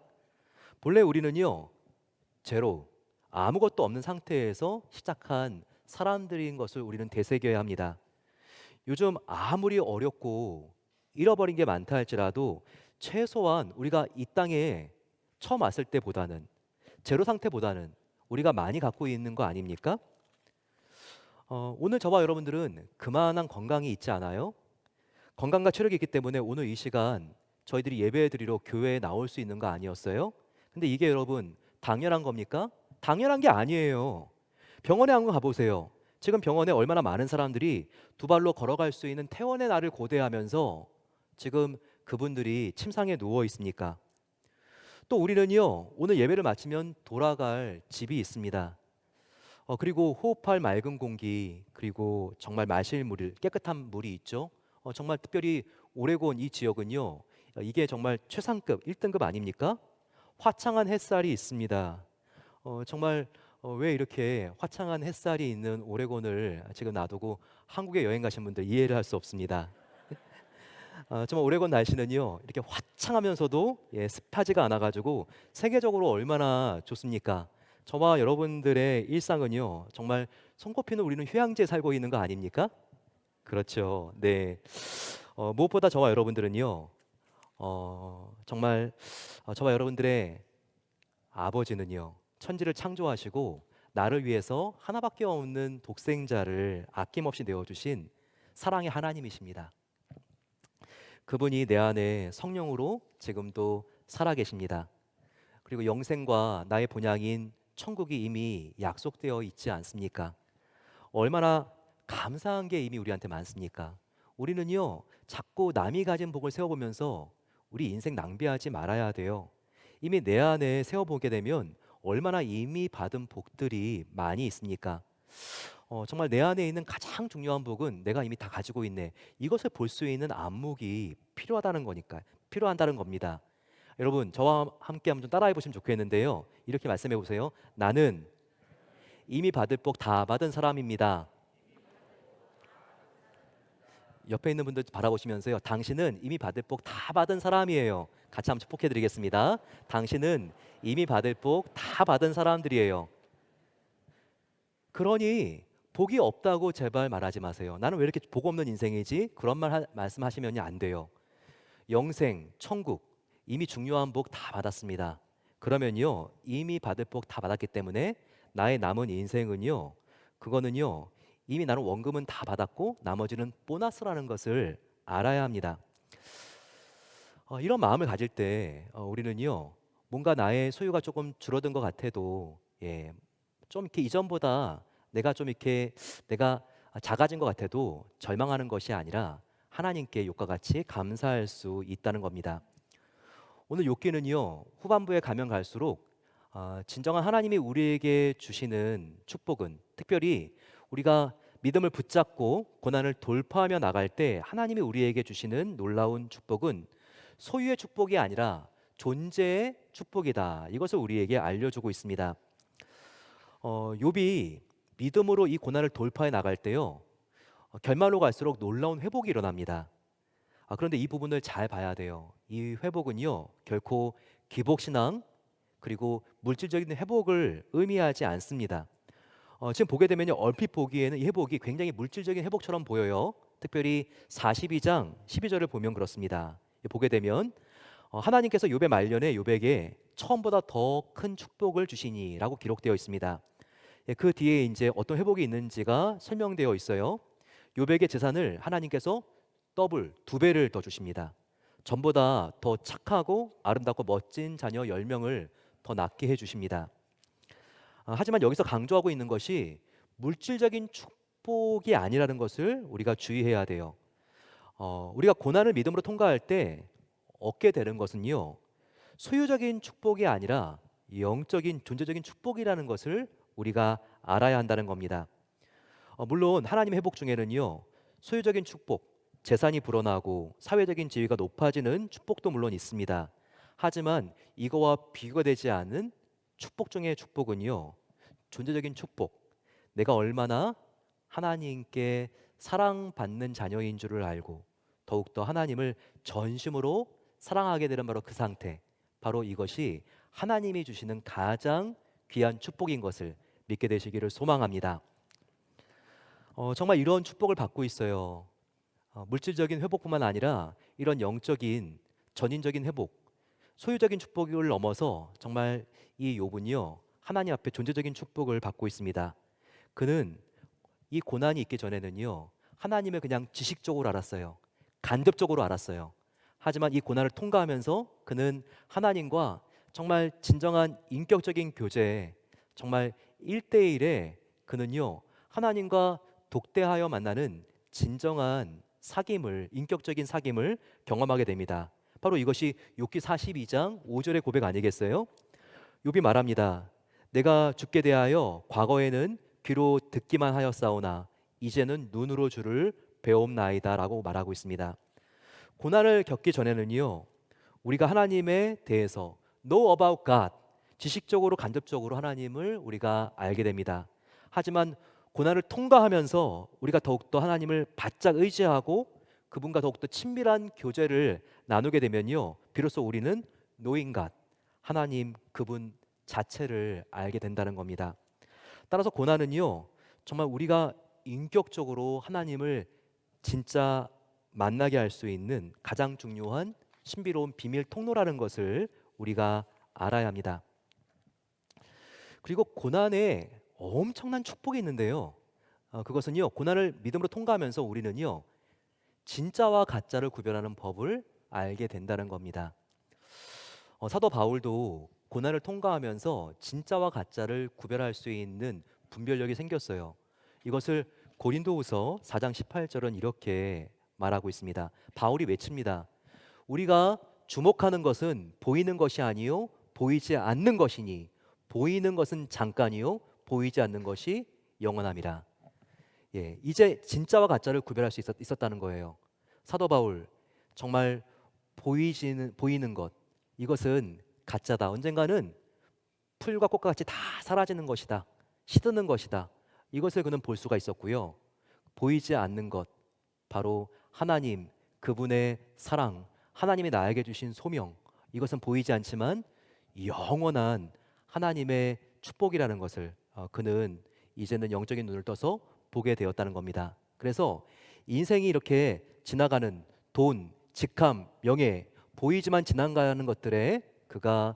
본래 우리는요 제로, 아무것도 없는 상태에서 시작한 사람들인 것을 우리는 되새겨야 합니다. 요즘 아무리 어렵고 잃어버린 게 많다 할지라도 최소한 우리가 이 땅에 처음 왔을 때보다는 제로 상태보다는 우리가 많이 갖고 있는 거 아닙니까? 오늘 저와 여러분들은 그만한 건강이 있지 않아요? 건강과 체력이 있기 때문에 오늘 이 시간 저희들이 예배 드리러 교회에 나올 수 있는 거 아니었어요? 근데 이게 여러분 당연한 겁니까? 당연한 게 아니에요. 병원에 한번 가보세요. 지금 병원에 얼마나 많은 사람들이 두 발로 걸어갈 수 있는 퇴원의 날을 고대하면서 지금 그분들이 침상에 누워 있습니까? 또 우리는요 오늘 예배를 마치면 돌아갈 집이 있습니다. 그리고 호흡할 맑은 공기, 그리고 정말 마실 물, 깨끗한 물이 있죠. 정말 특별히 오레곤 이 지역은요, 이게 정말 최상급 1등급 아닙니까? 화창한 햇살이 있습니다. 정말 왜 이렇게 화창한 햇살이 있는 오레곤을 지금 놔두고 한국에 여행 가신 분들 이해를 할 수 없습니다. 정말 오레곤 날씨는요, 이렇게 화창하면서도 습하지가 않아가지고 세계적으로 얼마나 좋습니까? 저와 여러분들의 일상은요, 정말 손꼽히는 우리는 휴양지에 살고 있는 거 아닙니까? 그렇죠. 네. 무엇보다 저와 여러분들은요, 정말 저와 여러분들의 아버지는요, 천지를 창조하시고 나를 위해서 하나밖에 없는 독생자를 아낌없이 내어주신 사랑의 하나님이십니다. 그분이 내 안에 성령으로 지금도 살아계십니다. 그리고 영생과 나의 본향인 천국이 이미 약속되어 있지 않습니까? 얼마나 감사한 게 이미 우리한테 많습니까? 우리는요, 자꾸 남이 가진 복을 세워보면서 우리 인생 낭비하지 말아야 돼요. 이미 내 안에 세워보게 되면 얼마나 이미 받은 복들이 많이 있습니까? 정말 내 안에 있는 가장 중요한 복은 내가 이미 다 가지고 있네. 이것을 볼 수 있는 안목이 필요하다는 거니까, 필요한다는 겁니다. 여러분, 저와 함께 한번 좀 따라해 보시면 좋겠는데요. 이렇게 말씀해 보세요. 나는 이미 받을 복 다 받은 사람입니다. 옆에 있는 분들 바라보시면서요. 당신은 이미 받을 복 다 받은 사람이에요. 같이 한번 축복해 드리겠습니다. 당신은 이미 받을 복 다 받은 사람들이에요. 그러니 복이 없다고 제발 말하지 마세요. 나는 왜 이렇게 복 없는 인생이지? 그런 말씀하시면 안 돼요. 영생, 천국 이미 중요한 복 다 받았습니다. 그러면요 이미 받을 복 다 받았기 때문에 나의 남은 인생은요 그거는요 이미 나는 원금은 다 받았고 나머지는 보너스라는 것을 알아야 합니다. 이런 마음을 가질 때 우리는요 뭔가 나의 소유가 조금 줄어든 것 같아도 좀 이렇게 이전보다 내가 좀 이렇게 내가 작아진 것 같아도 절망하는 것이 아니라 하나님께 욕과 같이 감사할 수 있다는 겁니다. 오늘 욥기는요 후반부에 가면 갈수록 진정한 하나님이 우리에게 주시는 축복은 특별히 우리가 믿음을 붙잡고 고난을 돌파하며 나갈 때 하나님이 우리에게 주시는 놀라운 축복은 소유의 축복이 아니라 존재의 축복이다. 이것을 우리에게 알려주고 있습니다. 욥이 믿음으로 이 고난을 돌파해 나갈 때요 결말로 갈수록 놀라운 회복이 일어납니다. 그런데 이 부분을 잘 봐야 돼요. 이 회복은요 결코 기복신앙 그리고 물질적인 회복을 의미하지 않습니다. 지금 보게 되면요 얼핏 보기에는 이 회복이 굉장히 물질적인 회복처럼 보여요. 특별히 42장 12절을 보면 그렇습니다. 보게 되면 하나님께서 욥의 말년에 욥에게 처음보다 더 큰 축복을 주시니라고 기록되어 있습니다. 그 뒤에 이제 어떤 회복이 있는지가 설명되어 있어요. 욥에게 재산을 하나님께서 더블 2배를 더 주십니다. 전보다 더 착하고 아름답고 멋진 자녀 10명을 더 낳게 해 주십니다. 하지만 여기서 강조하고 있는 것이 물질적인 축복이 아니라는 것을 우리가 주의해야 돼요. 우리가 고난을 믿음으로 통과할 때 얻게 되는 것은요 소유적인 축복이 아니라 영적인 존재적인 축복이라는 것을 우리가 알아야 한다는 겁니다. 물론 하나님의 회복 중에는요 소유적인 축복, 재산이 불어나고 사회적인 지위가 높아지는 축복도 물론 있습니다. 하지만 이거와 비교가 되지 않은 축복 중의 축복은요 존재적인 축복, 내가 얼마나 하나님께 사랑받는 자녀인 줄을 알고 더욱더 하나님을 전심으로 사랑하게 되는 바로 그 상태, 바로 이것이 하나님이 주시는 가장 귀한 축복인 것을 믿게 되시기를 소망합니다. 정말 이런 축복을 받고 있어요. 물질적인 회복뿐만 아니라 이런 영적인 전인적인 회복, 소유적인 축복을 넘어서 정말 이 욥은요 하나님 앞에 존재적인 축복을 받고 있습니다. 그는 이 고난이 있기 전에는요 하나님을 그냥 지식적으로 알았어요. 간접적으로 알았어요. 하지만 이 고난을 통과하면서 그는 하나님과 정말 진정한 인격적인 교제, 정말 1대1에 그는요 하나님과 독대하여 만나는 진정한 사귐을, 인격적인 사귐을 경험하게 됩니다. 바로 이것이 욥기 42장 5절의 고백 아니겠어요? 욥이 말합니다. 내가 주께 대하여 과거에는 귀로 듣기만 하였사오나 이제는 눈으로 주를 배움나이다라고 말하고 있습니다. 고난을 겪기 전에는요 우리가 하나님에 대해서 know about God, 지식적으로 간접적으로 하나님을 우리가 알게 됩니다. 하지만 고난을 통과하면서 우리가 더욱더 하나님을 바짝 의지하고 그분과 더욱더 친밀한 교제를 나누게 되면요 비로소 우리는 knowing God, 하나님 그분 자체를 알게 된다는 겁니다. 따라서 고난은요 정말 우리가 인격적으로 하나님을 진짜 만나게 할 수 있는 가장 중요한 신비로운 비밀 통로라는 것을 우리가 알아야 합니다. 그리고 고난에 엄청난 축복이 있는데요. 그것은요 고난을 믿음으로 통과하면서 우리는요 진짜와 가짜를 구별하는 법을 알게 된다는 겁니다. 사도 바울도 고난을 통과하면서 진짜와 가짜를 구별할 수 있는 분별력이 생겼어요. 이것을 고린도후서 4장 18절은 이렇게 말하고 있습니다. 바울이 외칩니다. 우리가 주목하는 것은 보이는 것이 아니요 보이지 않는 것이니 보이는 것은 잠깐이요 보이지 않는 것이 영원함이라. 예, 이제 진짜와 가짜를 구별할 수 있었다는 거예요. 사도 바울 정말 보이는 것, 이것은 가짜다. 언젠가는 풀과 꽃과 같이 다 사라지는 것이다. 시드는 것이다. 이것을 그는 볼 수가 있었고요. 보이지 않는 것, 바로 하나님, 그분의 사랑, 하나님이 나에게 주신 소명, 이것은 보이지 않지만 영원한 하나님의 축복이라는 것을 그는 이제는 영적인 눈을 떠서 보게 되었다는 겁니다. 그래서 인생이 이렇게 지나가는 돈, 직함, 명예, 보이지만 지나가는 것들에 그가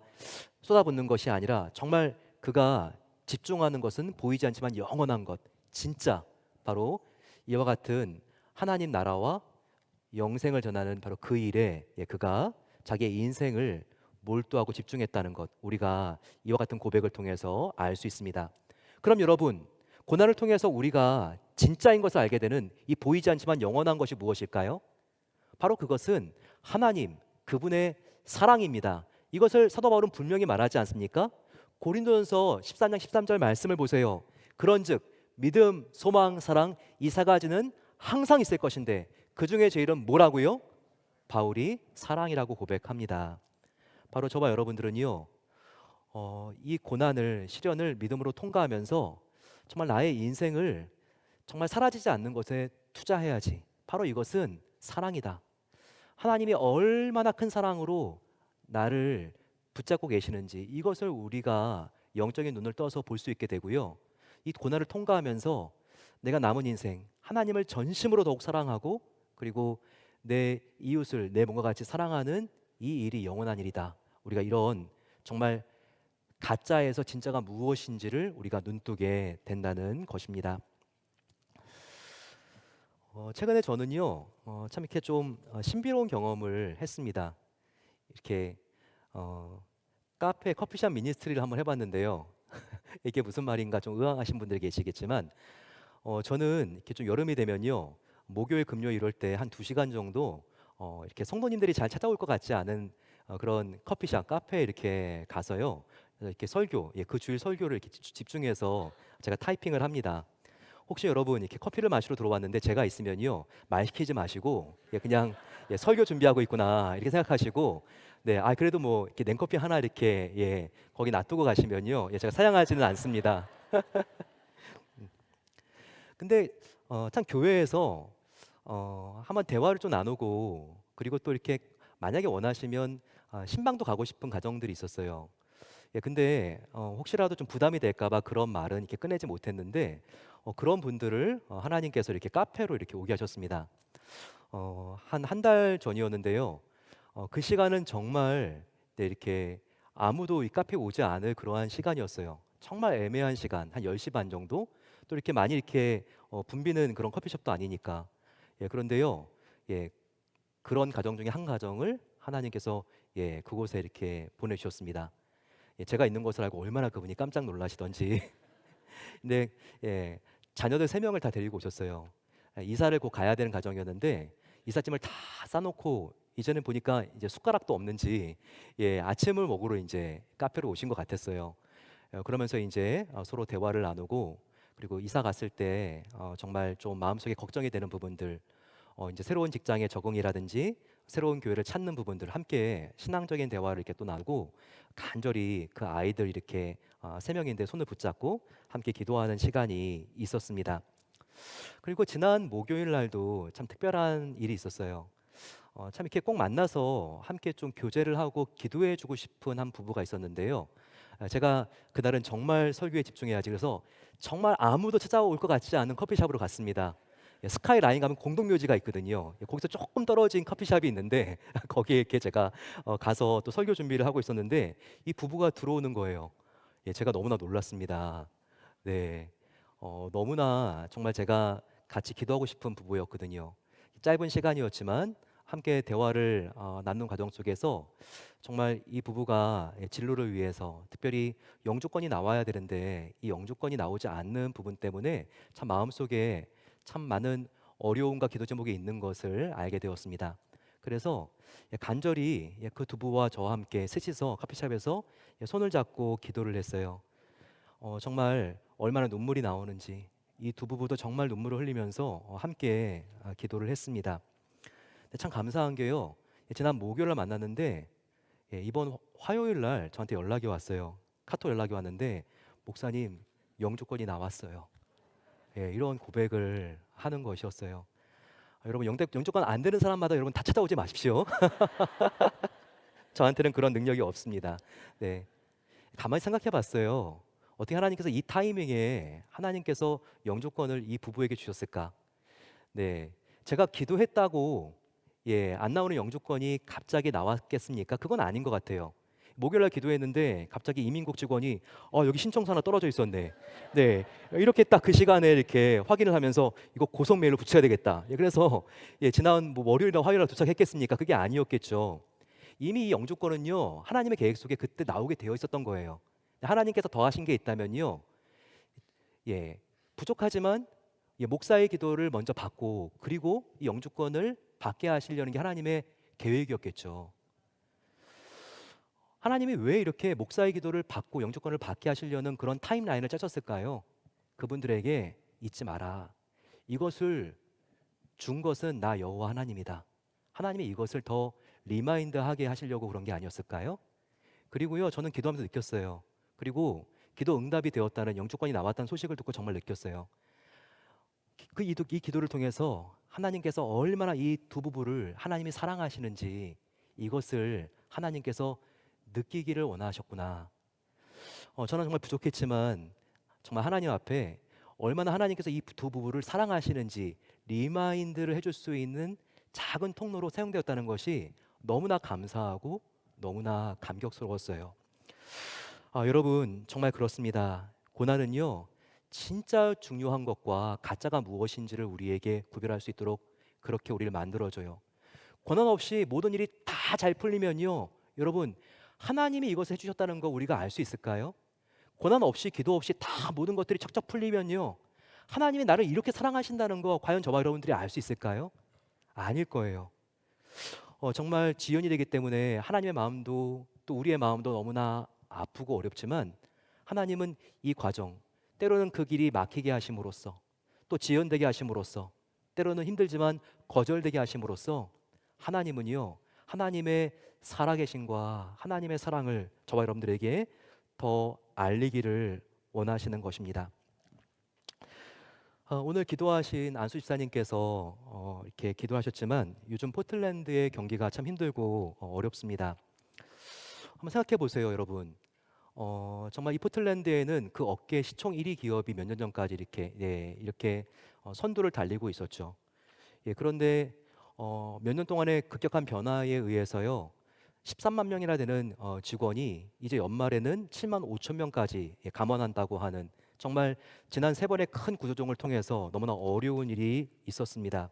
쏟아붓는 것이 아니라 정말 그가 집중하는 것은 보이지 않지만 영원한 것, 진짜 바로 이와 같은 하나님 나라와 영생을 전하는 바로 그 일에 그가 자기의 인생을 몰두하고 집중했다는 것, 우리가 이와 같은 고백을 통해서 알 수 있습니다. 그럼 여러분, 고난을 통해서 우리가 진짜인 것을 알게 되는 이 보이지 않지만 영원한 것이 무엇일까요? 바로 그것은 하나님, 그분의 사랑입니다. 이것을 사도 바울은 분명히 말하지 않습니까? 고린도전서 14장 13절 말씀을 보세요. 그런즉 믿음, 소망, 사랑 이 세 가지는 항상 있을 것인데 그 중에 제일은 뭐라고요? 바울이 사랑이라고 고백합니다. 바로 저와 여러분들은요 이 고난을, 시련을 믿음으로 통과하면서 정말 나의 인생을 정말 사라지지 않는 것에 투자해야지. 바로 이것은 사랑이다. 하나님이 얼마나 큰 사랑으로 나를 붙잡고 계시는지 이것을 우리가 영적인 눈을 떠서 볼 수 있게 되고요. 이 고난을 통과하면서 내가 남은 인생 하나님을 전심으로 더욱 사랑하고 그리고 내 이웃을 내 몸과 같이 사랑하는 이 일이 영원한 일이다. 우리가 이런 정말 가짜에서 진짜가 무엇인지를 우리가 눈뜨게 된다는 것입니다. 최근에 저는요 참 이렇게 좀 신비로운 경험을 했습니다. 이렇게 카페 커피숍 미니스트리를 한번 해봤는데요. 이게 무슨 말인가 좀 의아하신 분들 계시겠지만 저는 이렇게 좀 여름이 되면요 목요일 금요일 이럴 때 한 2시간 정도 이렇게 성도님들이 잘 찾아올 것 같지 않은 그런 커피숍 카페에 이렇게 가서요 이렇게 설교, 그 주일 설교를 이렇게 집중해서 제가 타이핑을 합니다. 혹시 여러분 이렇게 커피를 마시러 들어왔는데 제가 있으면요 말 시키지 마시고 그냥 설교 준비하고 있구나 이렇게 생각하시고 그래도 뭐 이렇게 냉커피 하나 이렇게 거기 놔두고 가시면요 제가 사양하지는 않습니다. 근데 참 교회에서 한번 대화를 좀 나누고 그리고 또 이렇게 만약에 원하시면 신방도 가고 싶은 가정들이 있었어요. 예, 근데 혹시라도 좀 부담이 될까 봐 그런 말은 이렇게 꺼내지 못했는데 그런 분들을 하나님께서 이렇게 카페로 이렇게 오게 하셨습니다. 한 달 전이었는데요. 그 시간은 정말 네, 이렇게 아무도 이 카페에 오지 않을 그러한 시간이었어요. 정말 애매한 시간, 한 10시 반 정도? 또 이렇게 많이 이렇게 붐비는 그런 커피숍도 아니니까. 예, 그런데요. 예, 그런 가정 중에 한 가정을 하나님께서 예, 그곳에 이렇게 보내주셨습니다. 예, 제가 있는 것을 알고 얼마나 그분이 깜짝 놀라시던지. 근데 예, 자녀들 3명을 다 데리고 오셨어요. 예, 이사를 곧 가야 되는 가정이었는데 이삿짐을 다 싸놓고 이제는 보니까 이제 숟가락도 없는지 예, 아침을 먹으러 이제 카페로 오신 것 같았어요. 그러면서 이제 서로 대화를 나누고 그리고 이사 갔을 때 정말 좀 마음속에 걱정이 되는 부분들 이제 새로운 직장의 적응이라든지 새로운 교회를 찾는 부분들 함께 신앙적인 대화를 이렇게 또 나누고 간절히 그 아이들 이렇게 3명인데 손을 붙잡고 함께 기도하는 시간이 있었습니다. 그리고 지난 목요일 날도 참 특별한 일이 있었어요. 참 이렇게 꼭 만나서 함께 좀 교제를 하고 기도해주고 싶은 한 부부가 있었는데요. 제가 그날은 정말 설교에 집중해야지 그래서 정말 아무도 찾아올 것 같지 않은 커피숍으로 갔습니다. 예, 스카이라인 가면 공동묘지가 있거든요. 예, 거기서 조금 떨어진 커피숍이 있는데 거기에 이렇게 제가 가서 또 설교 준비를 하고 있었는데 이 부부가 들어오는 거예요. 예, 제가 너무나 놀랐습니다. 네, 너무나 정말 제가 같이 기도하고 싶은 부부였거든요. 짧은 시간이었지만 함께 대화를 나눈 과정 속에서 정말 이 부부가 예, 진로를 위해서 특별히 영주권이 나와야 되는데 이 영주권이 나오지 않는 부분 때문에 참 마음속에 참 많은 어려움과 기도 제목이 있는 것을 알게 되었습니다. 그래서 예, 간절히 예, 그 두 부부와 저와 함께 셋이서 커피숍에서 예, 손을 잡고 기도를 했어요. 정말 얼마나 눈물이 나오는지 이 두 부부도 정말 눈물을 흘리면서 함께 기도를 했습니다. 근데 참 감사한 게요. 예, 지난 목요일 날 만났는데 예, 이번 화요일 날 저한테 연락이 왔어요. 카톡 연락이 왔는데 목사님 영주권이 나왔어요. 예, 이런 고백을 하는 것이었어요. 여러분 영주권 안 되는 사람마다 여러분 다 찾아오지 마십시오. 저한테는 그런 능력이 없습니다. 네, 가만히 생각해 봤어요. 어떻게 하나님께서 이 타이밍에 하나님께서 영주권을 이 부부에게 주셨을까? 네, 제가 기도했다고 예, 안 나오는 영주권이 갑자기 나왔겠습니까? 그건 아닌 것 같아요. 목요일 날 기도했는데 갑자기 이민국 직원이 여기 신청서 하나 떨어져 있었네. 네, 이렇게 딱 그 시간에 이렇게 확인을 하면서 이거 고성 메일로 붙여야 되겠다. 예, 그래서 예, 지난 뭐 월요일이나 화요일날 도착했겠습니까? 그게 아니었겠죠. 이미 이 영주권은요 하나님의 계획 속에 그때 나오게 되어 있었던 거예요. 하나님께서 더하신 게 있다면요, 예, 부족하지만 예, 목사의 기도를 먼저 받고 그리고 이 영주권을 받게 하시려는 게 하나님의 계획이었겠죠. 하나님이 왜 이렇게 목사의 기도를 받고 영주권을 받게 하시려는 그런 타임라인을 짜셨을까요? 그분들에게 잊지 마라. 이것을 준 것은 나 여호와 하나님이다. 하나님이 이것을 더 리마인드하게 하시려고 그런 게 아니었을까요? 그리고요, 저는 기도하면서 느꼈어요. 그리고 기도 응답이 되었다는 영주권이 나왔다는 소식을 듣고 정말 느꼈어요. 이 기도를 통해서 하나님께서 얼마나 이 두 부부를 하나님이 사랑하시는지 이것을 하나님께서 느끼기를 원하셨구나. 저는 정말 부족했지만 정말 하나님 앞에 얼마나 하나님께서 이 두 부부를 사랑하시는지 리마인드를 해줄 수 있는 작은 통로로 사용되었다는 것이 너무나 감사하고 너무나 감격스러웠어요. 여러분 정말 그렇습니다. 고난은요 진짜 중요한 것과 가짜가 무엇인지를 우리에게 구별할 수 있도록 그렇게 우리를 만들어줘요. 고난 없이 모든 일이 다 잘 풀리면요 여러분 하나님이 이것을 해주셨다는 거 우리가 알 수 있을까요? 고난 없이 기도 없이 다 모든 것들이 척척 풀리면요 하나님이 나를 이렇게 사랑하신다는 거 과연 저와 여러분들이 알 수 있을까요? 아닐 거예요. 정말 지연이 되기 때문에 하나님의 마음도 또 우리의 마음도 너무나 아프고 어렵지만 하나님은 이 과정 때로는 그 길이 막히게 하심으로써 또 지연되게 하심으로써 때로는 힘들지만 거절되게 하심으로써 하나님은요 하나님의 살아계심과 하나님의 사랑을 저와 여러분들에게 더 알리기를 원하시는 것입니다. 오늘 기도하신 안수 집사님께서 이렇게 기도하셨지만 요즘 포틀랜드의 경기가 참 힘들고 어렵습니다. 한번 생각해 보세요, 여러분. 정말 이 포틀랜드에는 그 업계 시총 1위 기업이 몇 년 전까지 이렇게 선두를 달리고 있었죠. 예, 그런데 몇 년 동안의 급격한 변화에 의해서요. 13만 명이나 되는 직원이 이제 연말에는 7만 5천 명까지 감원한다고 하는, 정말 지난 세 번의 큰 구조조정을 통해서 너무나 어려운 일이 있었습니다.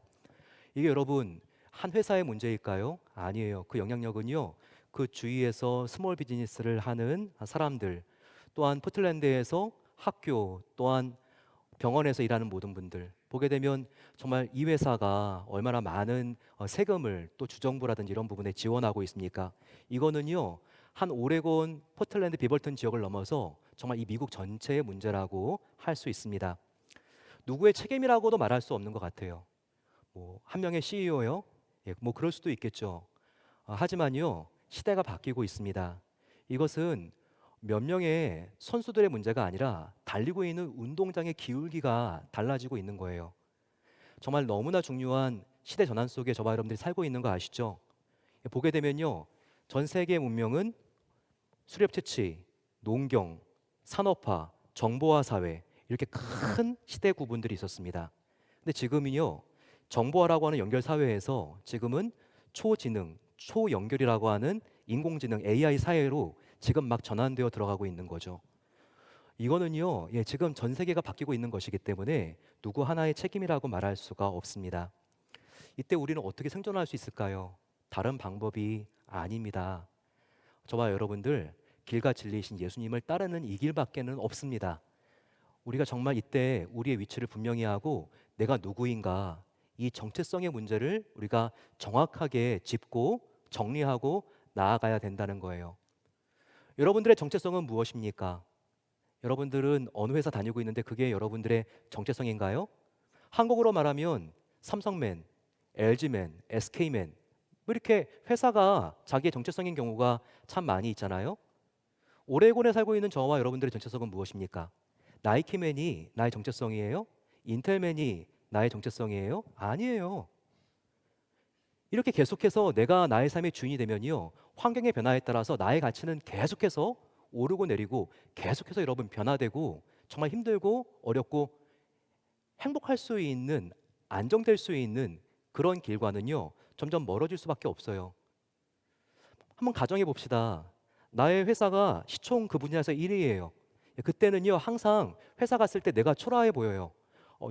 이게 여러분 한 회사의 문제일까요? 아니에요. 그 영향력은요. 그 주위에서 스몰 비즈니스를 하는 사람들, 또한 포틀랜드에서 학교, 또한 병원에서 일하는 모든 분들 보게 되면 정말 이 회사가 얼마나 많은 세금을 또 주정부라든지 이런 부분에 지원하고 있습니까? 이거는요, 한 오레곤, 포틀랜드, 비벌턴 지역을 넘어서 정말 이 미국 전체의 문제라고 할 수 있습니다. 누구의 책임이라고도 말할 수 없는 것 같아요. 뭐 한 명의 CEO요? 예, 뭐 그럴 수도 있겠죠. 하지만요, 시대가 바뀌고 있습니다. 이것은 몇 명의 선수들의 문제가 아니라 달리고 있는 운동장의 기울기가 달라지고 있는 거예요. 정말 너무나 중요한 시대 전환 속에 저와 여러분들이 살고 있는 거 아시죠? 보게 되면요, 전 세계 문명은 수렵 채취, 농경, 산업화, 정보화 사회, 이렇게 큰 시대 구분들이 있었습니다. 근데 지금은요, 정보화라고 하는 연결 사회에서 지금은 초지능, 초연결이라고 하는 인공지능 AI 사회로 지금 막 전환되어 들어가고 있는 거죠. 이거는요, 예, 지금 전 세계가 바뀌고 있는 것이기 때문에 누구 하나의 책임이라고 말할 수가 없습니다. 이때 우리는 어떻게 생존할 수 있을까요? 다른 방법이 아닙니다. 저와 여러분들 길과 진리이신 예수님을 따르는 이 길밖에는 없습니다. 우리가 정말 이때 우리의 위치를 분명히 하고 내가 누구인가, 이 정체성의 문제를 우리가 정확하게 짚고 정리하고 나아가야 된다는 거예요. 여러분들의 정체성은 무엇입니까? 여러분들은 어느 회사 다니고 있는데 그게 여러분들의 정체성인가요? 한국어로 말하면 삼성맨, LG맨, SK맨, 뭐 이렇게 회사가 자기의 정체성인 경우가 참 많이 있잖아요. 오레곤에 살고 있는 저와 여러분들의 정체성은 무엇입니까? 나이키맨이 나의 정체성이에요? 인텔맨이 나의 정체성이에요? 아니에요. 이렇게 계속해서 내가 나의 삶의 주인이 되면요, 환경의 변화에 따라서 나의 가치는 계속해서 오르고 내리고 계속해서 여러분 변화되고 정말 힘들고 어렵고 행복할 수 있는, 안정될 수 있는 그런 길과는요 점점 멀어질 수밖에 없어요. 한번 가정해 봅시다. 나의 회사가 시총 그 분야에서 1위예요. 그때는요 항상 회사 갔을 때 내가 초라해 보여요.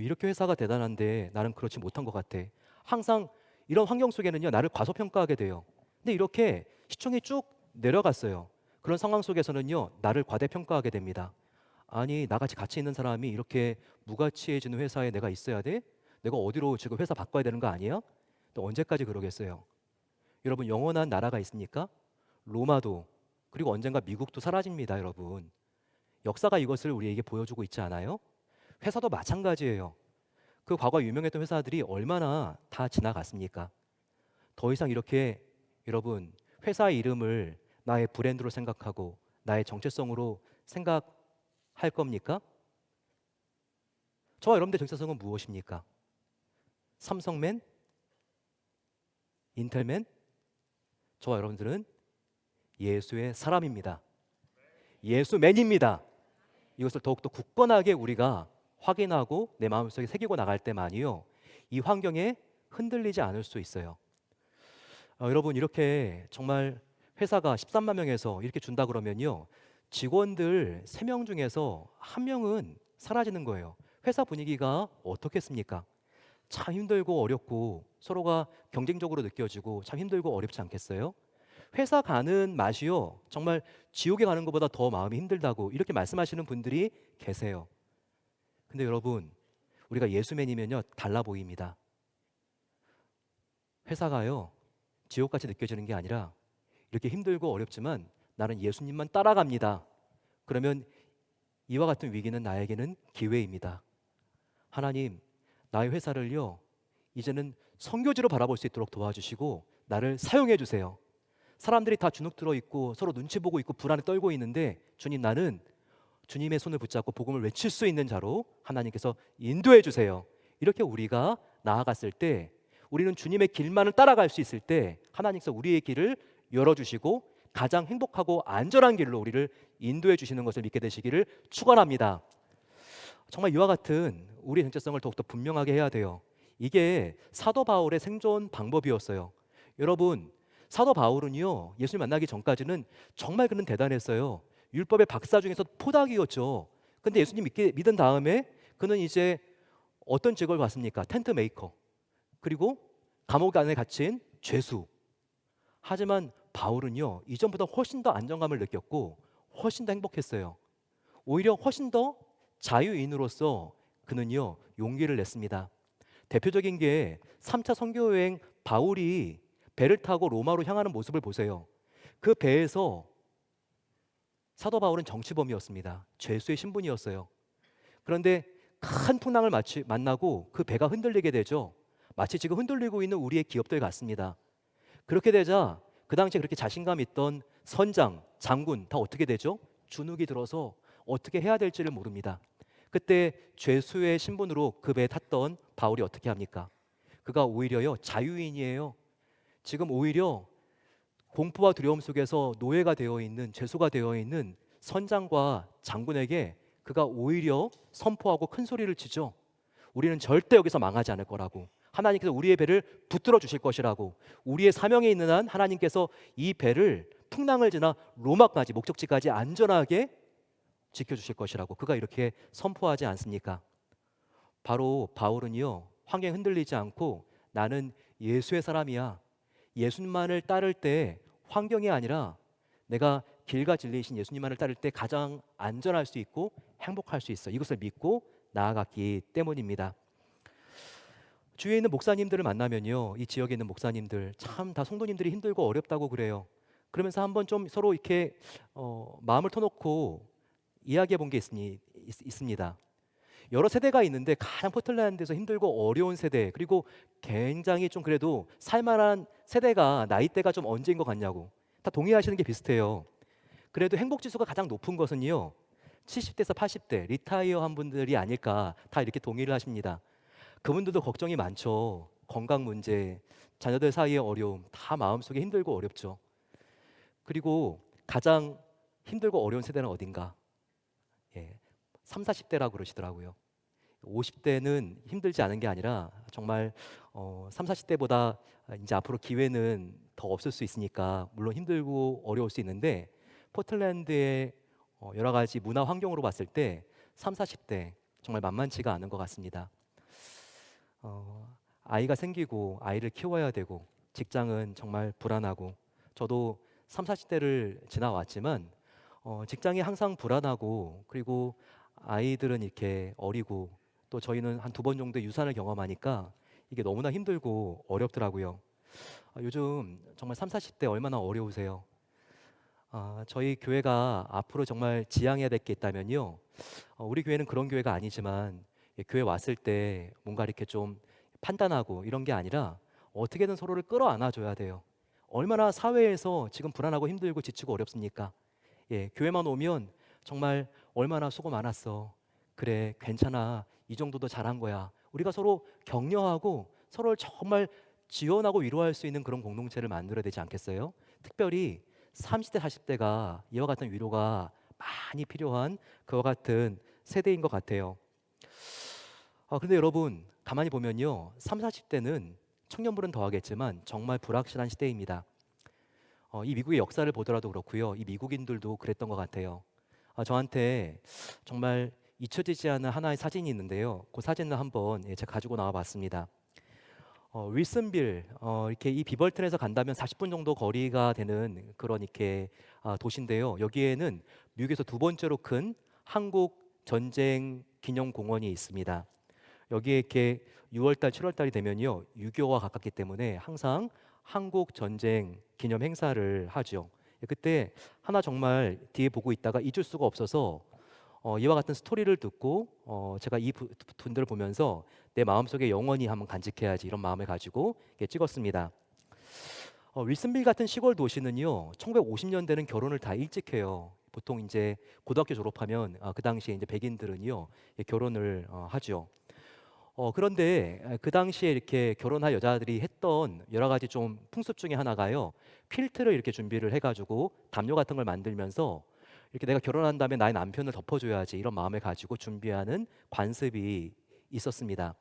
이렇게 회사가 대단한데 나는 그렇지 못한 것 같아. 항상 이런 환경 속에는요 나를 과소평가하게 돼요. 근데 이렇게 시총이 쭉 내려갔어요. 그런 상황 속에서는요 나를 과대평가하게 됩니다. 아니, 나같이 가치 있는 사람이 이렇게 무가치해지는 회사에 내가 있어야 돼? 내가 어디로 지금 회사 바꿔야 되는 거 아니야? 또 언제까지 그러겠어요? 여러분, 영원한 나라가 있습니까? 로마도, 그리고 언젠가 미국도 사라집니다, 여러분. 역사가 이것을 우리에게 보여주고 있지 않아요? 회사도 마찬가지예요. 그 과거 유명했던 회사들이 얼마나 다 지나갔습니까? 더 이상 이렇게 여러분 회사 이름을 나의 브랜드로 생각하고 나의 정체성으로 생각할 겁니까? 저와 여러분들의 정체성은 무엇입니까? 삼성맨? 인텔맨? 저와 여러분들은 예수의 사람입니다. 예수맨입니다. 이것을 더욱더 굳건하게 우리가 확인하고 내 마음속에 새기고 나갈 때만이요 이 환경에 흔들리지 않을 수 있어요. 여러분, 이렇게 정말 회사가 13만 명에서 이렇게 준다 그러면요 직원들 3명 중에서 1명은 사라지는 거예요. 회사 분위기가 어떻겠습니까? 참 힘들고 어렵고 서로가 경쟁적으로 느껴지고 참 힘들고 어렵지 않겠어요? 회사 가는 맛이요 정말 지옥에 가는 것보다 더 마음이 힘들다고 이렇게 말씀하시는 분들이 계세요. 근데 여러분, 우리가 예수맨이면요 달라 보입니다. 회사가요 지옥같이 느껴지는 게 아니라 이렇게 힘들고 어렵지만 나는 예수님만 따라갑니다. 그러면 이와 같은 위기는 나에게는 기회입니다. 하나님, 나의 회사를요 이제는 선교지로 바라볼 수 있도록 도와주시고 나를 사용해 주세요. 사람들이 다 주눅 들어 있고 서로 눈치 보고 있고 불안에 떨고 있는데 주님, 나는 주님의 손을 붙잡고 복음을 외칠 수 있는 자로 하나님께서 인도해 주세요. 이렇게 우리가 나아갔을 때, 우리는 주님의 길만을 따라갈 수 있을 때 하나님께서 우리의 길을 열어주시고 가장 행복하고 안전한 길로 우리를 인도해 주시는 것을 믿게 되시기를 축원합니다. 정말 이와 같은 우리의 정체성을 더욱더 분명하게 해야 돼요. 이게 사도 바울의 생존 방법이었어요. 여러분, 사도 바울은요, 예수님 만나기 전까지는 정말 그는 대단했어요. 율법의 박사 중에서 포닥이었죠. 근데 예수님 믿은 다음에 그는 이제 어떤 직업을 받습니까? 텐트 메이커. 그리고 감옥 안에 갇힌 죄수. 하지만 바울은요, 이전보다 훨씬 더 안정감을 느꼈고 훨씬 더 행복했어요. 오히려 훨씬 더 자유인으로서 그는요, 용기를 냈습니다. 대표적인 게 3차 선교 여행 바울이 배를 타고 로마로 향하는 모습을 보세요. 그 배에서 사도 바울은 정치범이었습니다. 죄수의 신분이었어요. 그런데 큰 풍랑을 만나고 그 배가 흔들리게 되죠. 마치 지금 흔들리고 있는 우리의 기업들 같습니다. 그렇게 되자 그 당시에 그렇게 자신감 있던 선장, 장군 다 어떻게 되죠? 주눅이 들어서 어떻게 해야 될지를 모릅니다. 그때 죄수의 신분으로 그 배에 탔던 바울이 어떻게 합니까? 그가 오히려요, 자유인이에요. 지금 오히려 공포와 두려움 속에서 노예가 되어 있는, 죄수가 되어 있는 선장과 장군에게 그가 오히려 선포하고 큰 소리를 치죠. 우리는 절대 여기서 망하지 않을 거라고, 하나님께서 우리의 배를 붙들어 주실 것이라고, 우리의 사명에 있는 한 하나님께서 이 배를 풍랑을 지나 로마까지, 목적지까지 안전하게 지켜주실 것이라고 그가 이렇게 선포하지 않습니까? 바로 바울은요, 환경에 흔들리지 않고 나는 예수의 사람이야, 예수님만을 따를 때 환경이 아니라 내가 길과 진리이신 예수님만을 따를 때 가장 안전할 수 있고 행복할 수 있어, 이것을 믿고 나아갔기 때문입니다. 주위에 있는 목사님들을 만나면요, 이 지역에 있는 목사님들 참 다 성도님들이 힘들고 어렵다고 그래요. 그러면서 한번 좀 서로 이렇게 마음을 터놓고 이야기해 본 게 있습니다. 여러 세대가 있는데 가장 포틀랜드에서 힘들고 어려운 세대, 그리고 굉장히 좀 그래도 살만한 세대가 나이대가 좀 언제인 것 같냐고 다 동의하시는 게 비슷해요. 그래도 행복지수가 가장 높은 것은요, 70대에서 80대 리타이어한 분들이 아닐까 다 이렇게 동의를 하십니다. 그분들도 걱정이 많죠. 건강 문제, 자녀들 사이의 어려움, 다 마음속에 힘들고 어렵죠. 그리고 가장 힘들고 어려운 세대는 어딘가? 3, 40대라고 그러시더라고요. 50대는 힘들지 않은 게 아니라 정말 3, 40대보다 이제 앞으로 기회는 더 없을 수 있으니까 물론 힘들고 어려울 수 있는데, 포틀랜드의 여러 가지 문화 환경으로 봤을 때 3, 40대 정말 만만치가 않은 것 같습니다. 아이가 생기고 아이를 키워야 되고 직장은 정말 불안하고, 저도 3, 40대를 지나왔지만 직장이 항상 불안하고, 그리고 아이들은 이렇게 어리고, 또 저희는 한 2번 정도 유산을 경험하니까 이게 너무나 힘들고 어렵더라고요. 요즘 정말 3, 40대 얼마나 어려우세요? 저희 교회가 앞으로 정말 지향해야 될 게 있다면요, 우리 교회는 그런 교회가 아니지만 교회 왔을 때 뭔가 이렇게 좀 판단하고 이런 게 아니라 어떻게든 서로를 끌어안아 줘야 돼요. 얼마나 사회에서 지금 불안하고 힘들고 지치고 어렵습니까? 교회만 오면 정말 얼마나 수고 많았어, 그래 괜찮아, 이 정도도 잘한 거야, 우리가 서로 격려하고 서로를 정말 지원하고 위로할 수 있는 그런 공동체를 만들어야 되지 않겠어요? 특별히 30대 40대가 이와 같은 위로가 많이 필요한 그와 같은 세대인 것 같아요. 그런데 여러분, 가만히 보면요, 3, 40대는 청년부는 더하겠지만 정말 불확실한 시대입니다. 이 미국의 역사를 보더라도 그렇고요, 이 미국인들도 그랬던 것 같아요. 저한테 정말 잊혀지지 않은 하나의 사진이 있는데요, 그 사진을 한번 제가 가지고 나와봤습니다. 윌슨빌, 이렇게 이 비벌튼에서 간다면 40분 정도 거리가 되는 그런 이렇게 도시인데요, 여기에는 미국에서 2번째로 큰 한국 전쟁 기념공원이 있습니다. 여기에 이렇게 6월달, 7월달이 되면요, 6.25와 가깝기 때문에 항상 한국 전쟁 기념 행사를 하죠. 그때 하나 정말 뒤에 보고 있다가 잊을 수가 없어서 이와 같은 스토리를 듣고 제가 이 분들을 보면서 내 마음속에 영원히 한번 간직해야지, 이런 마음을 가지고 찍었습니다. 윌슨빌 같은 시골 도시는요, 1950년대는 결혼을 다 일찍 해요. 보통 이제 고등학교 졸업하면 그 당시에 이제 백인들은요 결혼을 하죠. 그런데 그 당시에 이렇게 결혼할 여자들이 했던 여러 가지 좀 풍습 중에 하나가요. 퀼트를 이렇게 준비를 해가지고 담요 같은 걸 만들면서 이렇게 내가 결혼한 다음에 나의 남편을 덮어줘야지 이런 마음을 가지고 준비하는 관습이 있었습니다.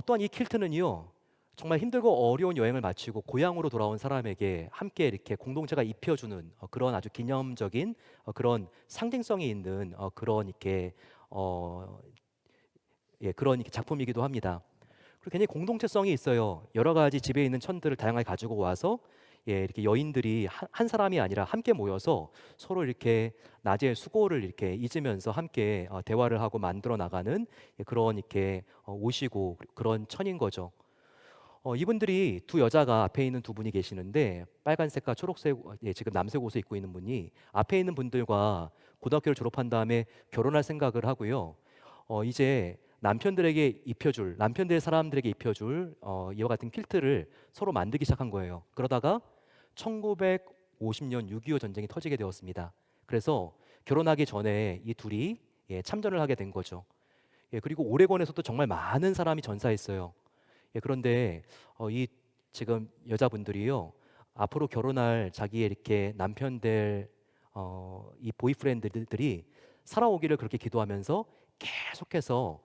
또한 이 퀼트는요. 정말 힘들고 어려운 여행을 마치고 고향으로 돌아온 사람에게 함께 이렇게 공동체가 입혀주는 그런 아주 기념적인 그런 상징성이 있는 그런 이렇게 어, 그런 이렇게 작품이기도 합니다. 그리고 굉장히 공동체성이 있어요. 여러 가지 집에 있는 천들을 다양하게 가지고 와서 이렇게 여인들이 한 사람이 아니라 함께 모여서 서로 이렇게 낮에 수고를 이렇게 잊으면서 함께 대화를 하고 만들어 나가는 그런 이렇게 옷이고 그런 천인 거죠. 이분들이 두 여자가 앞에 있는 두 분이 계시는데 빨간색과 초록색 지금 남색 옷을 입고 있는 분이 앞에 있는 분들과 고등학교를 졸업한 다음에 결혼할 생각을 하고요. 이제 남편들에게 입혀줄 남편들 사람들에게 입혀줄 이와 같은 퀼트를 서로 만들기 시작한 거예요. 그러다가 1950년 6.25 전쟁이 터지게 되었습니다. 그래서 결혼하기 전에 이 둘이 참전을 하게 된 거죠. 그리고 오레곤에서도 정말 많은 사람이 전사했어요. 그런데 이 지금 여자분들이요 앞으로 결혼할 자기의 이렇게 남편들 이 보이프렌드들이 살아오기를 그렇게 기도하면서 계속해서